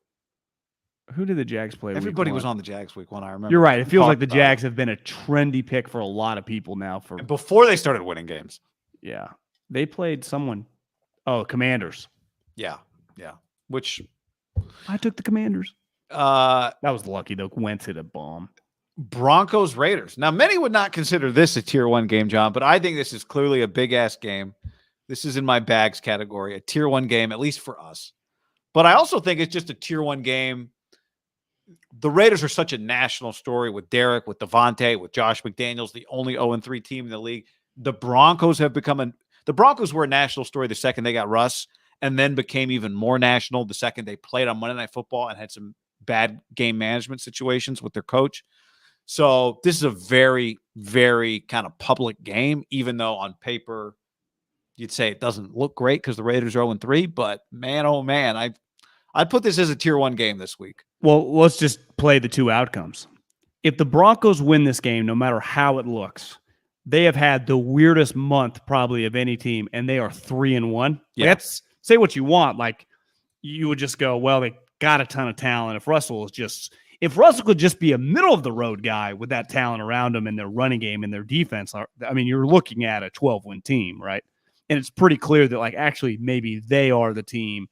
B: Who did the Jags play?
A: Everybody was on the Jags week 1. I remember.
B: You're right. It feels like the Jags have been a trendy pick for a lot of people now.
A: And before they started winning games.
B: Yeah, they played someone. Oh, Commanders.
A: Yeah. Which
B: I took the Commanders. That was lucky though. Wentz hit a bomb.
A: Broncos Raiders. Now, many would not consider this a tier 1 game, John, but I think this is clearly a big ass game. This is in my bags category, a tier 1 game, at least for us. But I also think it's just a tier 1 game. The Raiders are such a national story with Derek, with Devontae, with Josh McDaniels, the only 0-3 team in the league. The Broncos were a national story the second they got Russ, and then became even more national the second they played on Monday Night Football and had some bad game management situations with their coach. So this is a very, very kind of public game, even though on paper you'd say it doesn't look great because the Raiders are 0-3. But man, oh man, I'd put this as a tier 1 game this week.
B: Well, let's just play the two outcomes. If the Broncos win this game, no matter how it looks, they have had the weirdest month probably of any team, and they are 3-1.
A: Yeah.
B: That's say what you want. Like you would just go, well, they got a ton of talent. If Russell could just be a middle of the road guy with that talent around him and their running game and their defense, I mean, you're looking at a 12-win team, right? And it's pretty clear that like actually maybe they are the team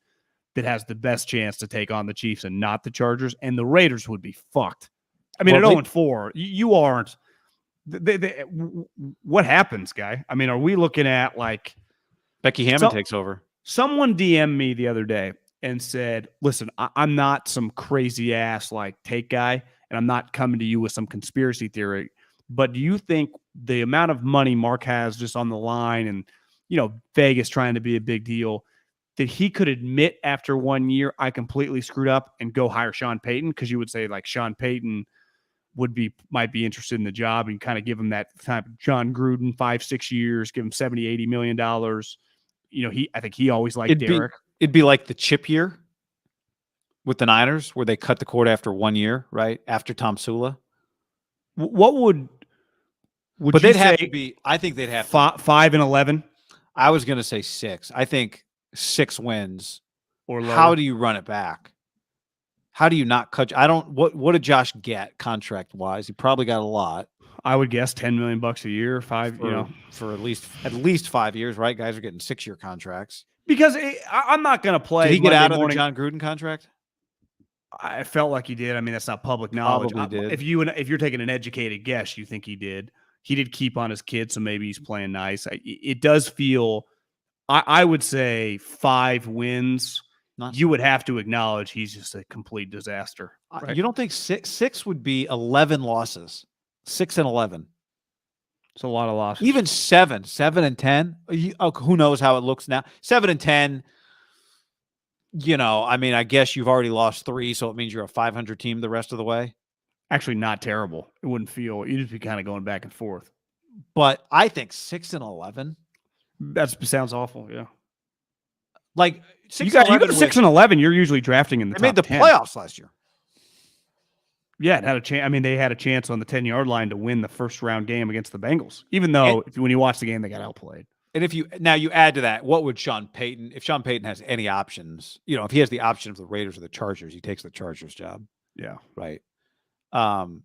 B: that has the best chance to take on the Chiefs and not the Chargers, and the Raiders would be fucked. I mean, at 0-4, you aren't. What happens, guy? I mean, are we looking at like
A: Becky Hammond takes over?
B: Someone DM'd me the other day and said, listen, I'm not some crazy ass like take guy, and I'm not coming to you with some conspiracy theory, but do you think the amount of money Mark has just on the line and, Vegas trying to be a big deal, that he could admit after 1 year, I completely screwed up and go hire Sean Payton? Because you would say like Sean Payton might be interested in the job and kind of give him that type of John Gruden 5-6 years, give him $70-80 million. I think he always liked Derek.
A: It'd be like the chip year with the Niners where they cut the cord after 1 year, right? After Tom Sula.
B: What would
A: but they'd have to be, I think they'd have
B: 5-11.
A: I was going to say 6. I think 6 wins
B: or lower.
A: How do you run it back? How do you not cut? What did Josh get contract wise? He probably got a lot.
B: I would guess $10 million a year,
A: for at least 5 years, right? Guys are getting 6-year contracts.
B: Because I'm not going to play.
A: Did he get out of the John Gruden contract?
B: I felt like he did. I mean, that's not public knowledge.
A: Probably did.
B: If you're taking an educated guess, you think he did. He did keep on his kid, so maybe he's playing nice. It does feel. I would say 5 wins. You would have to acknowledge he's just a complete disaster.
A: Right? You don't think 6 would be 11 losses? 6-11.
B: It's a lot of losses.
A: Even 7-10. Who knows how it looks now? 7-10. I mean, I guess you've already lost 3, so it means you're a 500 team the rest of the way.
B: Actually, not terrible. It wouldn't feel. You'd just be kind of going back and forth.
A: But I think 6-11.
B: That sounds awful. Yeah.
A: Like
B: you got to 6-11. You're usually drafting in the top 10.
A: They made the playoffs last year.
B: Yeah, it had a chance. I mean, they had a chance on the 10-yard line to win the first round game against the Bengals, even though when you watch the game, they got outplayed.
A: And if you add to that, what would Sean Payton, if Sean Payton has any options, if he has the option of the Raiders or the Chargers, he takes the Chargers job.
B: Yeah.
A: Right.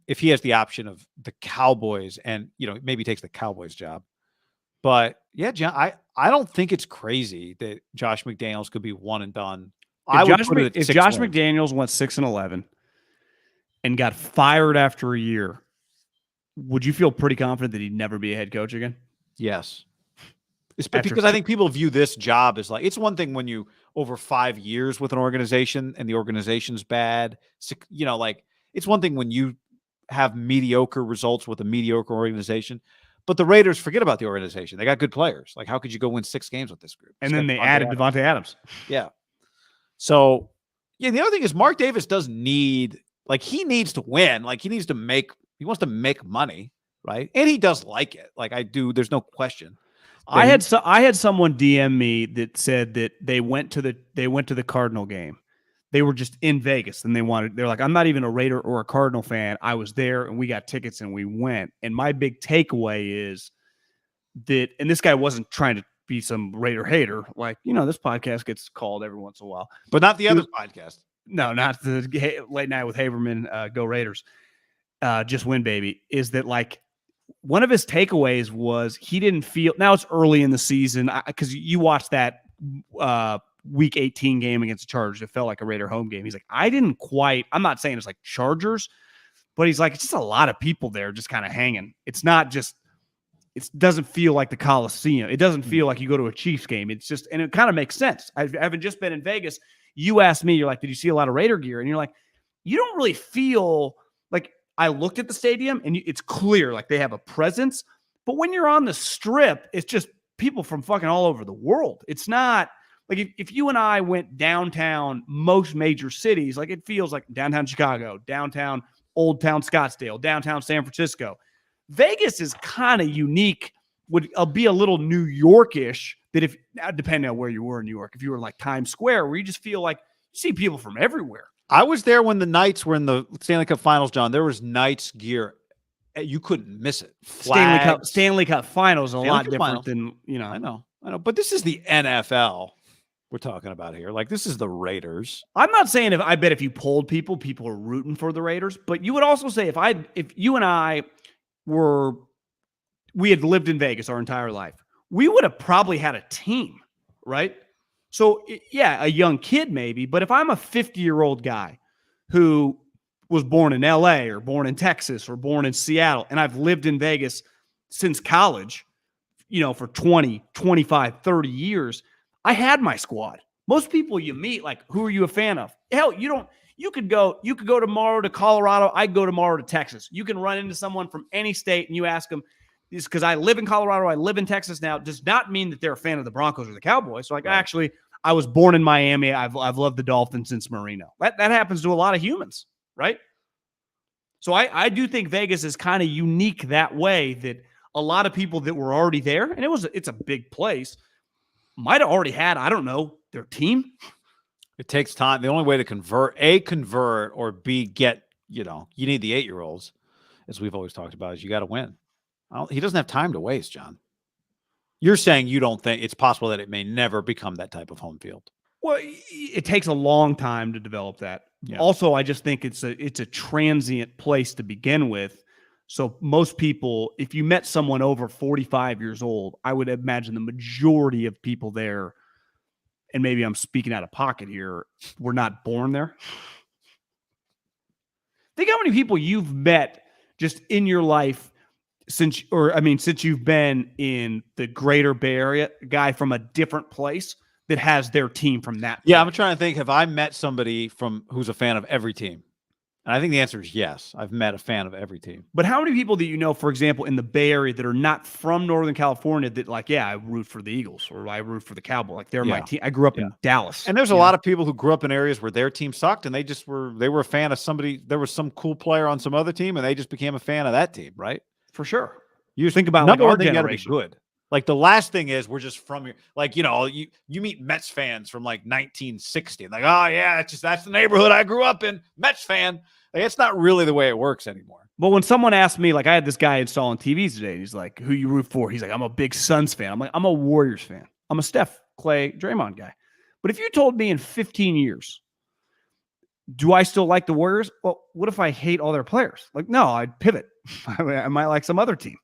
A: If he has the option of the Cowboys and, maybe takes the Cowboys job. But yeah, John, I don't think it's crazy that Josh McDaniels could be one and done.
B: If Josh McDaniels went 6-11 and got fired after a year, would you feel pretty confident that he'd never be a head coach again?
A: Yes. Because I think people view this job as like, it's one thing when you over 5 years with an organization and the organization's bad, it's one thing when you have mediocre results with a mediocre organization, but the Raiders forget about the organization. They got good players. Like, how could you go win 6 games with this group?
B: And then they added Devontae Adams.
A: Yeah. So, yeah, the other thing is Mark Davis does need, he needs to win. He wants to make money, right? And he does like it. I do. There's no question.
B: I had someone DM me that said that they went to the Cardinal game. They were just in Vegas and they're like, I'm not even a Raider or a Cardinal fan. I was there and we got tickets and we went. And my big takeaway is that, and this guy wasn't trying to be some Raider hater. This podcast gets called every once in a while,
A: but not the other podcast.
B: No, not the Late Night with Haberman. Go Raiders. Just win, baby. Is that one of his takeaways was he didn't feel, now it's early in the season because you watched that week 18 game against the Chargers. It felt like a Raider home game. He's like, I'm not saying it's like Chargers, but he's like, it's just a lot of people there just kind of hanging. It's not just, it doesn't feel like the Coliseum. It doesn't feel like you go to a Chiefs game. It's just, and it kind of makes sense. I haven't just been in Vegas. You asked me, you're like, did you see a lot of Raider gear? And you're like, you don't really feel like, I looked at the stadium and it's clear they have a presence, but when you're on the strip, it's just people from fucking all over the world. It's not if you and I went downtown most major cities, it feels like downtown Chicago, downtown Old Town Scottsdale, downtown San Francisco. Vegas is kind of unique, would be a little New York-ish, that if, depending on where you were in New York, if you were Times Square, where you just feel like you see people from everywhere.
A: I was there when the Knights were in the Stanley Cup Finals, John. There was Knights gear. You couldn't miss it.
B: Stanley Cup Finals is a lot different than,
A: I know. But this is the NFL we're talking about here. This is the Raiders.
B: I'm not saying I bet if you polled people are rooting for the Raiders, but you would also say if you and I we had lived in Vegas our entire life, we would have probably had a team, right? So, yeah, a young kid maybe, but if I'm a 50-year-old guy who was born in L.A. or born in Texas or born in Seattle, and I've lived in Vegas since college, for 20, 25, 30 years, I had my squad. Most people you meet, who are you a fan of? Hell, you could go tomorrow to Colorado. I go tomorrow to Texas. You can run into someone from any state and you ask them, this because I live in Colorado, I live in Texas now, does not mean that they're a fan of the Broncos or the Cowboys. So actually, I was born in Miami. I've loved the Dolphins since Marino. That happens to a lot of humans, right? So I do think Vegas is kind of unique that way, that a lot of people that were already there, and it's a big place, might have already had, I don't know, their team.
A: It takes time. The only way to convert or B, get, you need the 8-year-olds, as we've always talked about, is you got to win. He doesn't have time to waste, John. You're saying you don't think it's possible that it may never become that type of home field.
B: Well, it takes a long time to develop that. Yeah. Also, I just think it's a transient place to begin with. So most people, if you met someone over 45 years old, I would imagine the majority of people there, and maybe I'm speaking out of pocket here, were not born there. Think how many people you've met just in your life since you've been in the greater Bay Area, a guy from a different place that has their team from that.
A: Yeah, I'm trying to think. Have I met somebody who's a fan of every team? And I think the answer is yes. I've met a fan of every team.
B: But how many people do you know, for example, in the Bay Area that are not from Northern California that I root for the Eagles or I root for the Cowboys? They're my team. I grew up in Dallas.
A: And there's a lot of people who grew up in areas where their team sucked and they were a fan of somebody. There was some cool player on some other team and they just became a fan of that team, right?
B: For sure. You think about our generation.
A: Good. Like the last thing is we're just from here. Like, you meet Mets fans from like 1960. Like, oh yeah, that's the neighborhood I grew up in. Mets fan. Like, it's not really the way it works anymore.
B: But when someone asked me, like I had this guy installing TVs today, and he's like, who you root for? He's like, I'm a big Suns fan. I'm like, I'm a Warriors fan. I'm a Steph, Clay, Draymond guy. But if you told me in 15 years, do I still like the Warriors? Well, what if I hate all their players? Like, no, I'd pivot. I might like some other team.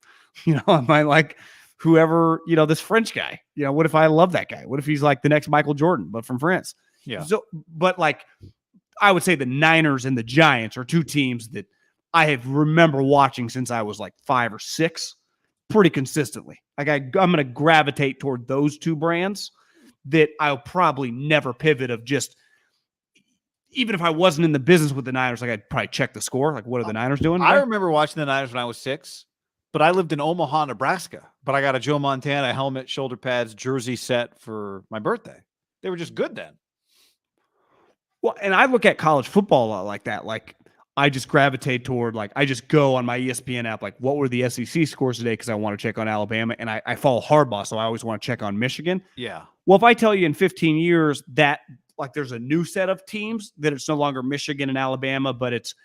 B: I might like whoever, this French guy. What if I love that guy? What if he's like the next Michael Jordan, but from France?
A: Yeah.
B: So, but like, I would say the Niners and the Giants are two teams that I have remember watching since I was like 5 or 6 pretty consistently. Like I'm going to gravitate toward those two brands that I'll probably never pivot of just, even if I wasn't in the business with the Niners, like I'd probably check the score. Like, what are the Niners doing?
A: I remember watching the Niners when I was 6, but I lived in Omaha, Nebraska. But I got a Joe Montana helmet, shoulder pads, jersey set for my birthday. They were just good then.
B: Well, and I look at college football a lot like that. Like, I just gravitate toward, like, I just go on my ESPN app, like, what were the SEC scores today? Because I want to check on Alabama. And I follow Harbaugh, so I always want to check on Michigan.
A: Yeah.
B: Well, if I tell you in 15 years that, like, there's a new set of teams, that it's no longer Michigan and Alabama, but it's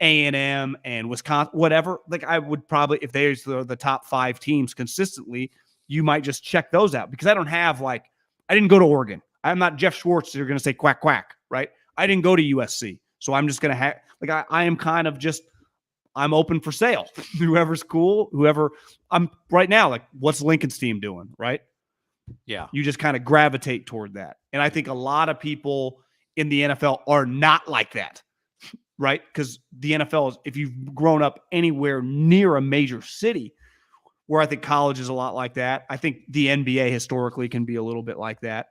B: A&M and Wisconsin, whatever. Like, I would probably, if there's the top 5 teams consistently, you might just check those out, because I don't have, like, I didn't go to Oregon. I'm not Jeff Schwartz. You're going to say quack, quack, right? I didn't go to USC. So I'm just going to have, like, I am kind of just, I'm open for sale. Whoever's cool, whoever I'm right now, like, what's Lincoln's team doing, right?
A: Yeah.
B: You just kind of gravitate toward that. And I think a lot of people in the NFL are not like that, right? Because the NFL is, if you've grown up anywhere near a major city, where I think college is a lot like that. I think the NBA historically can be a little bit like that.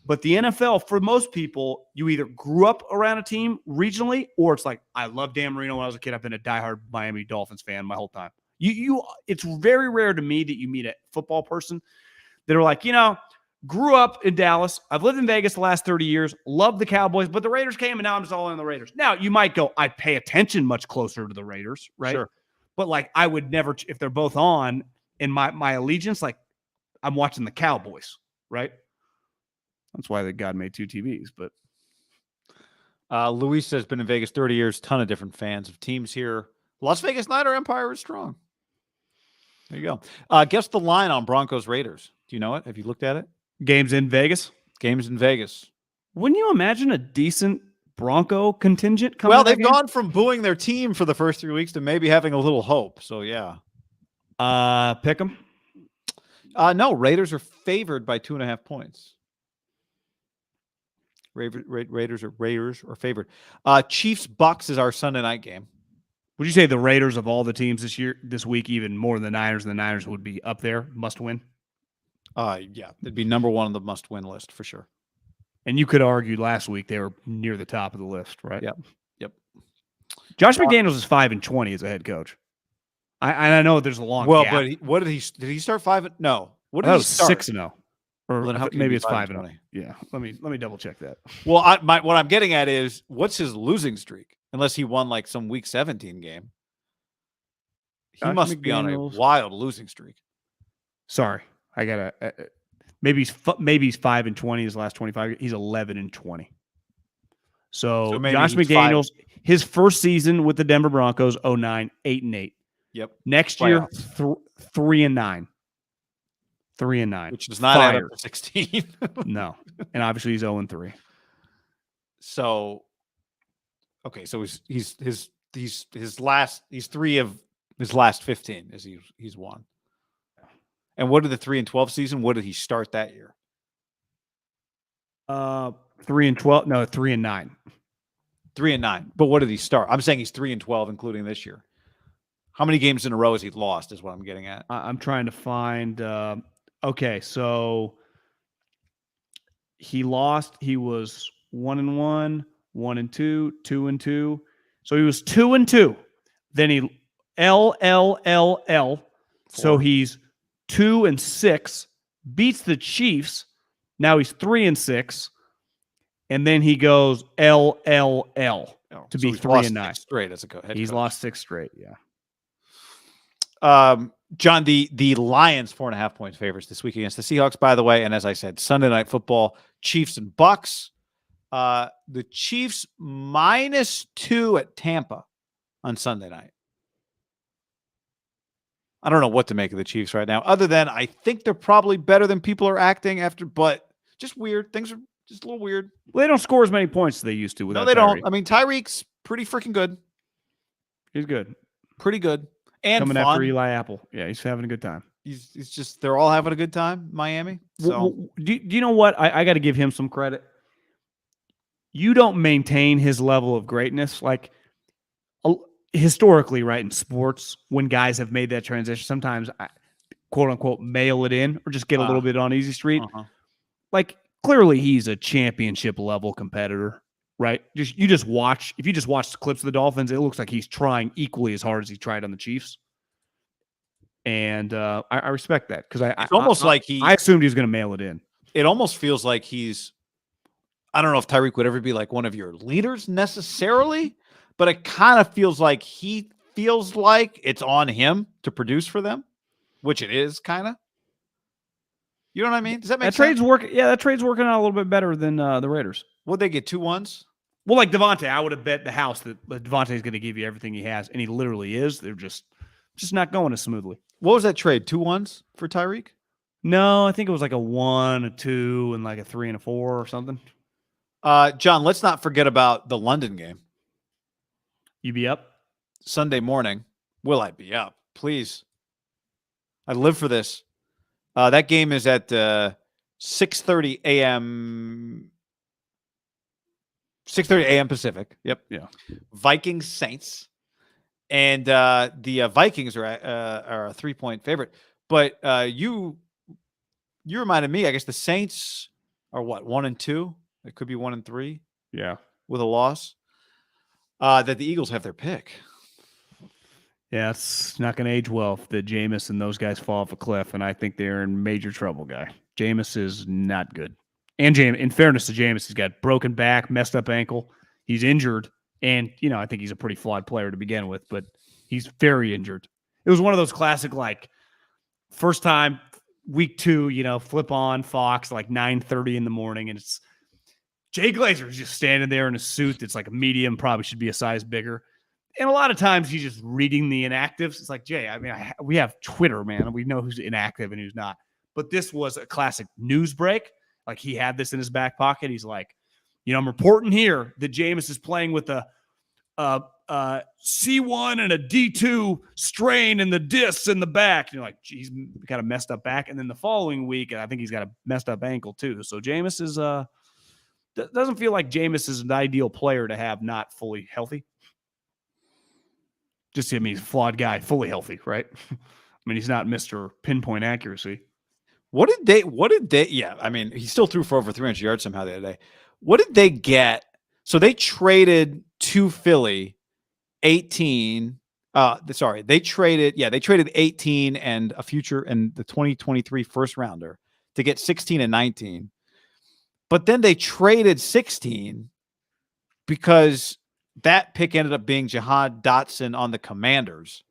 B: But the NFL, for most people, you either grew up around a team regionally, or it's like, I love Dan Marino when I was a kid. I've been a diehard Miami Dolphins fan my whole time. It's very rare to me that you meet a football person that are like, grew up in Dallas. I've lived in Vegas the last 30 years. Love the Cowboys, but the Raiders came and now I'm just all in the Raiders. Now, you might go, I pay attention much closer to the Raiders, right?
A: Sure.
B: But like, I would never, if they're both on in my allegiance, like, I'm watching the Cowboys, right? That's why the God made 2 TVs. But
A: Luis has been in Vegas 30 years. Ton of different fans of teams here. Las Vegas Niner Empire is strong. There you go. Guess the line on Broncos Raiders. Do you know it? Have you looked at it?
B: Games in Vegas.
A: Games in Vegas.
B: Wouldn't you imagine a decent Bronco contingent coming?
A: Well, they've gone from booing their team for the first 3 weeks to maybe having a little hope. So yeah.
B: Pick them.
A: No, Raiders are favored by 2.5 points. Raiders are favored. Chiefs Bucks is our Sunday night game.
B: Would you say the Raiders of all the teams this week, even more than the Niners, and the Niners would be up there, must win?
A: Yeah, they'd be number 1 on the must win list for sure.
B: And you could argue last week they were near the top of the list, right?
A: Yep.
B: Josh McDaniels is 5-20 as a head coach. I know there's a long gap.
A: But what did he start 5? No, what did he start?
B: 6-0. Or
A: well,
B: maybe it's 5-0. Yeah, let me double check that.
A: Well, what I'm getting at is, what's his losing streak? Unless he won like some Week 17 game, he must be on a wild losing streak.
B: Sorry, I gotta. Maybe he's 5-20 his last 25. He's 11-20. So Josh McDaniels, his first season with the Denver Broncos, 09, 8-8.
A: Yep.
B: Next year, 3-9. 3-9,
A: which does not add up to 16.
B: No, and obviously he's 0-3.
A: So, okay, so he's 3 of his last 15 is he's won. And what did the 3-12 season? What did he start that year?
B: 3-12. No, 3-9.
A: 3-9. But what did he start? I'm saying he's 3-12, including this year. How many games in a row has he lost? Is what I'm getting at.
B: I'm trying to find. Okay, so he lost. He was 1-1, 1-2, 2-2. So he was 2-2. Then he LLLL. So he's 2-6. Beats the Chiefs. Now he's 3-6. And then he goes LLL to be 3-9
A: straight as a head coach.
B: He's lost 6 straight. Yeah.
A: John, the Lions 4.5 points favorites this week against the Seahawks, by the way. And as I said, Sunday Night Football, Chiefs and Bucks. The Chiefs -2 at Tampa on Sunday night. I don't know what to make of the Chiefs right now, other than I think they're probably better than people are acting after, but just weird. Things are just a little weird.
B: Well, they don't score as many points as they used to.
A: No, they don't. I mean, Tyreek's pretty freaking good.
B: He's good.
A: Pretty good. And
B: coming
A: fun.
B: After Eli Apple. Yeah, he's having a good time.
A: He's just, they're all having a good time, Miami. So,
B: well, do you know what? I got to give him some credit. You don't maintain his level of greatness. Like, historically, right, in sports, when guys have made that transition, sometimes quote unquote mail it in or just get a little bit on easy street. Like, clearly he's a championship level competitor, right? If you just watch the clips of the Dolphins, it looks like he's trying equally as hard as he tried on the Chiefs. And I respect that, because I assumed he was going to mail it in.
A: It almost feels like I don't know if Tyreek would ever be like one of your leaders necessarily, but it kind of feels like he feels like it's on him to produce for them, which it is kind of. You know what I mean? Does that make sense?
B: That trade's working out a little bit better than the Raiders.
A: Would they get 2 1s?
B: Well, like Devontae, I would have bet the house that Devontae is going to give you everything he has, and he literally is. They're just not going as smoothly.
A: What was that trade? 2 1s for Tyreek?
B: No, I think it was like a 1, a 2, and like a 3 and a 4 or something.
A: John, let's not forget about the London game.
B: You be up?
A: Sunday morning. Will I be up? Please. I live for this. That game is at 6:30 a.m. 6:30 a.m. Pacific. Yep.
B: Yeah.
A: Vikings Saints. And the Vikings are a 3-point favorite. But you reminded me, I guess the Saints are what, 1-2? It could be 1-3.
B: Yeah.
A: With a loss. That the Eagles have their pick.
B: Yeah, it's not going to age well if the Jameis and those guys fall off a cliff, and I think they're in major trouble, guy. Jameis is not good. And in fairness to Jameis, he's got broken back, messed up ankle. He's injured, and, I think he's a pretty flawed player to begin with, but he's very injured. It was one of those classic, like, first time, week 2, flip on Fox, like 9:30 in the morning, and it's Jay Glazer's just standing there in a suit that's like a medium, probably should be a size bigger. And a lot of times he's just reading the inactives. It's like, Jay, I mean, we have Twitter, man, and we know who's inactive and who's not. But this was a classic news break. Like, he had this in his back pocket. He's like, I'm reporting here that Jameis is playing with a C1 and a D2 strain in the discs in the back. And you're like, he's got a messed up back. And then the following week, I think he's got a messed up ankle too. So Jameis is doesn't feel like Jameis is an ideal player to have not fully healthy. Just, he's a flawed guy, fully healthy, right? I mean, he's not Mr. Pinpoint accuracy.
A: What did they, yeah, I mean, he still threw for over 300 yards somehow the other day. What did they get? So they traded to Philly 18. They traded 18 and a future and the 2023 first rounder to get 16 and 19. But then they traded 16 because that pick ended up being Jahan Dotson on the Commanders.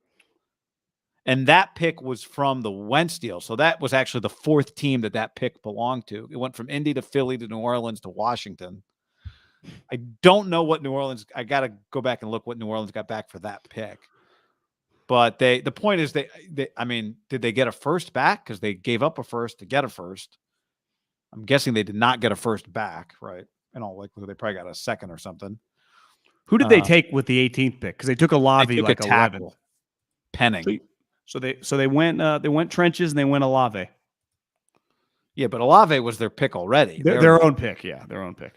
A: And that pick was from the Wentz deal. So that was actually the 4th team that pick belonged to. It went from Indy to Philly to New Orleans to Washington. I don't know what New Orleans, I got to go back and look what New Orleans got back for that pick. But the point is, I mean, did they get a first back? Because they gave up a first to get a first. I'm guessing they did not get a first back, right? In all likelihood, they probably got a second or something.
B: Who did they take with the 18th pick? Because they took Olave like 11.
A: Penning.
B: So they went trenches and they went Olave.
A: Yeah, but Olave was their pick already.
B: Their own pick, yeah, their own pick.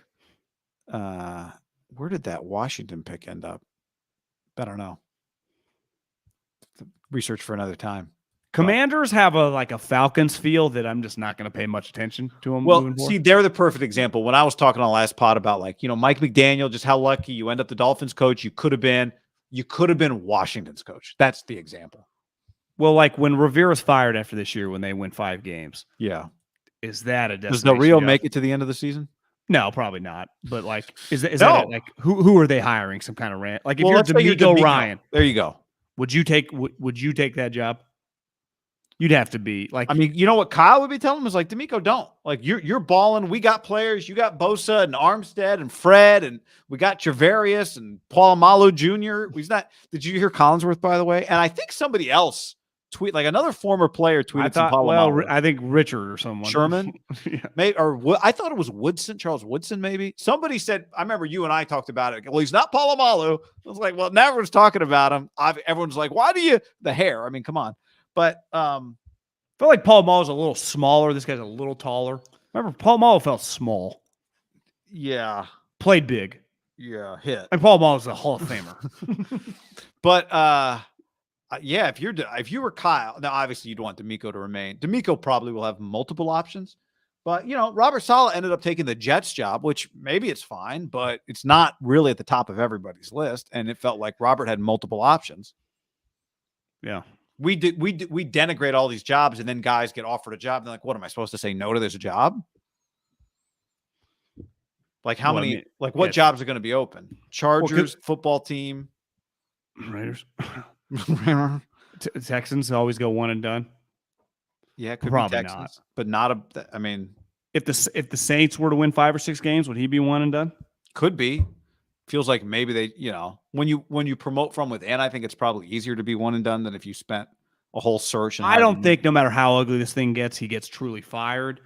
A: Where did that Washington pick end up? I don't know. Research for another time.
B: Commanders have a Falcons feel that I'm just not going to pay much attention to them.
A: Well, see, they're the perfect example. When I was talking on the last pod about Mike McDaniel, just how lucky you end up the Dolphins coach. You could have been Washington's coach. That's the example.
B: Well, like when Rivera's fired after this year, when they win 5 games.
A: Yeah.
B: Is that a destination?
A: Does the Rio make it to the end of the season?
B: No, probably not. But is that who are they hiring? Some kind of rant? Like if you're D'Amico Ryan.
A: There you go.
B: Would you take that job? You'd have to be like.
A: I mean, you know what Kyle would be telling him is like, D'Amico, don't. Like, you're balling. We got players. You got Bosa and Armstead and Fred, and we got Travarius and Paul Malo Jr. He's not. Did you hear Collinsworth, by the way? And I think somebody else tweet, like another former player tweeted some Polamalu.
B: I think Richard or someone.
A: Sherman?
B: Yeah.
A: Maybe, or I thought it was Woodson, Charles Woodson, maybe. Somebody said, I remember you and I talked about it. Well, he's not Polamalu. I was like, well, now everyone's talking about him. Everyone's like, why do you the hair? I mean, come on. But
B: I feel like Paul Malo's a little smaller. This guy's a little taller. Remember, Paul Malo felt small.
A: Yeah.
B: Played big.
A: Yeah, hit.
B: And Paul Malo's a Hall of Famer.
A: But yeah, if you were Kyle, now obviously you'd want D'Amico to remain. D'Amico probably will have multiple options. But, you know, Robert Saleh ended up taking the Jets job, which maybe it's fine, but it's not really at the top of everybody's list. And it felt like Robert had multiple options.
B: Yeah.
A: We denigrate all these jobs, and then guys get offered a job. And they're like, what am I supposed to say no to this job? Like how many, I mean, like what jobs are going to be open? Chargers, football team.
B: Raiders. Texans always go one and done.
A: Yeah, it could
B: probably
A: be Texans, but not I mean,
B: if the Saints were to win 5 or 6 games, would he be one and done?
A: Could be. Feels like maybe they, you know, when you promote from within, I think it's probably easier to be one and done than if you spent a whole search. And
B: I don't think no matter how ugly this thing gets, he gets truly fired.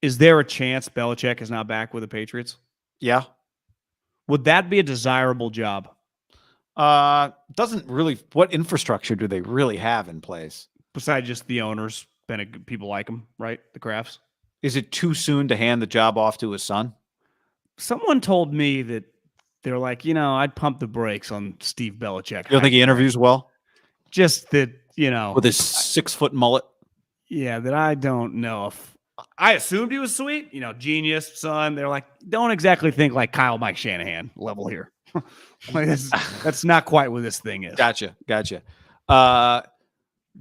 B: Is there a chance Belichick is not back with the Patriots?
A: Yeah.
B: Would that be a desirable job?
A: Doesn't really. What infrastructure do they really have in place
B: besides just the owners? People like him, right? The Crafts.
A: Is it too soon to hand the job off to his son?
B: Someone told me that they're like, you know, I'd pump the brakes on Steve Belichick.
A: You don't think he interviews well?
B: Just that, you know,
A: with his 6-foot mullet.
B: Yeah, that I don't know if I assumed he was sweet, you know, genius son. They're like, don't exactly think like Kyle Mike Shanahan level here. Like that's not quite what this thing is.
A: Gotcha.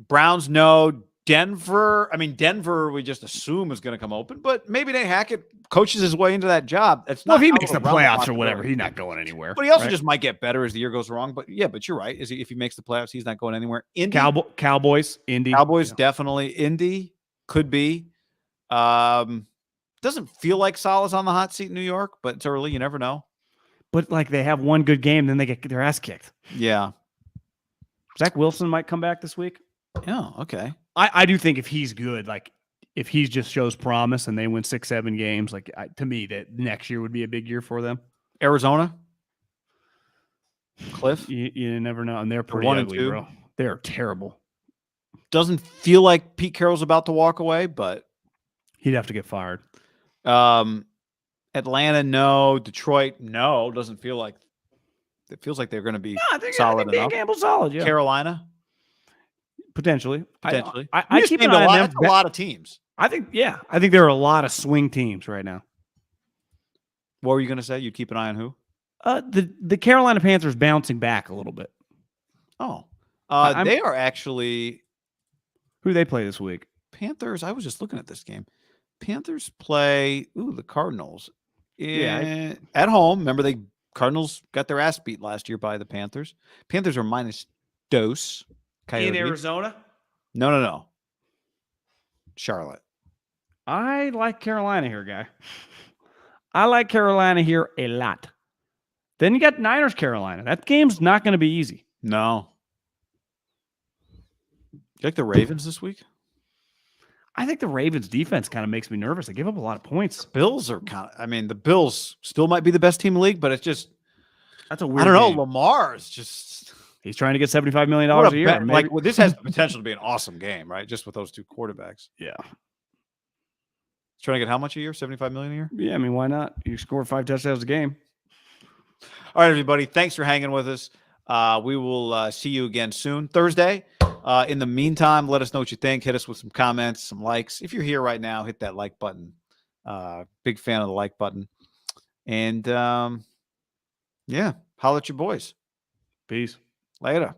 A: Browns no. Denver, I mean, Denver, we just assume is going to come open, but maybe Nate Hackett coaches his way into that job. That's not
B: if he makes the playoffs or whatever, he's not going anywhere.
A: But he also just might get better as the year goes along. But yeah, but you're right. If he makes the playoffs, he's not going anywhere. Indy,
B: Cowboys, Indy.
A: Cowboys, definitely. Indy could be. Doesn't feel like Saleh's on the hot seat in New York, but it's early. You never know.
B: But like they have one good game, then they get their ass kicked.
A: Yeah.
B: Zach Wilson might come back this week.
A: Yeah, okay.
B: I do think if he's good, like if he just shows promise and they win 6-7 games, like to me that next year would be a big year for them.
A: Arizona, Cliff,
B: you never know, and they're pretty ugly, bro. They're terrible.
A: Doesn't feel like Pete Carroll's about to walk away, but
B: he'd have to get fired.
A: Atlanta, no. Detroit, no. Doesn't feel like it feels like they're going to be solid enough.
B: Gamble solid, yeah.
A: Carolina.
B: Potentially.
A: I
B: keep an eye on them.
A: That's a lot of teams.
B: I think there are a lot of swing teams right now.
A: What were you going to say? You'd keep an eye on who?
B: The Carolina Panthers bouncing back a little bit.
A: Oh, they are actually.
B: Who do they play this week?
A: Panthers. I was just looking at this game. Panthers play the Cardinals. At home. Remember, Cardinals got their ass beat last year by the Panthers. Panthers are minus dose. Coyote.
B: In Arizona?
A: No. Charlotte.
B: I like Carolina here, guy. I like Carolina here a lot. Then you got Niners, Carolina. That game's not going to be easy.
A: No. You like the Ravens this week?
B: I think the Ravens defense kind of makes me nervous. They give up a lot of points.
A: Bills are the Bills still might be the best team in the league, but it's just
B: that's a weird
A: I don't know.
B: game.
A: Lamar is just
B: he's trying to get $75 million a year.
A: Like this has the potential to be an awesome game, right? Just with those two quarterbacks.
B: Yeah.
A: He's trying to get how much a year? $75 million a year?
B: Yeah, I mean, why not? You score 5 touchdowns a game.
A: All right, everybody. Thanks for hanging with us. We will see you again soon, Thursday. In the meantime, let us know what you think. Hit us with some comments, some likes. If you're here right now, hit that like button. Big fan of the like button. And, holler at your boys.
B: Peace.
A: Later.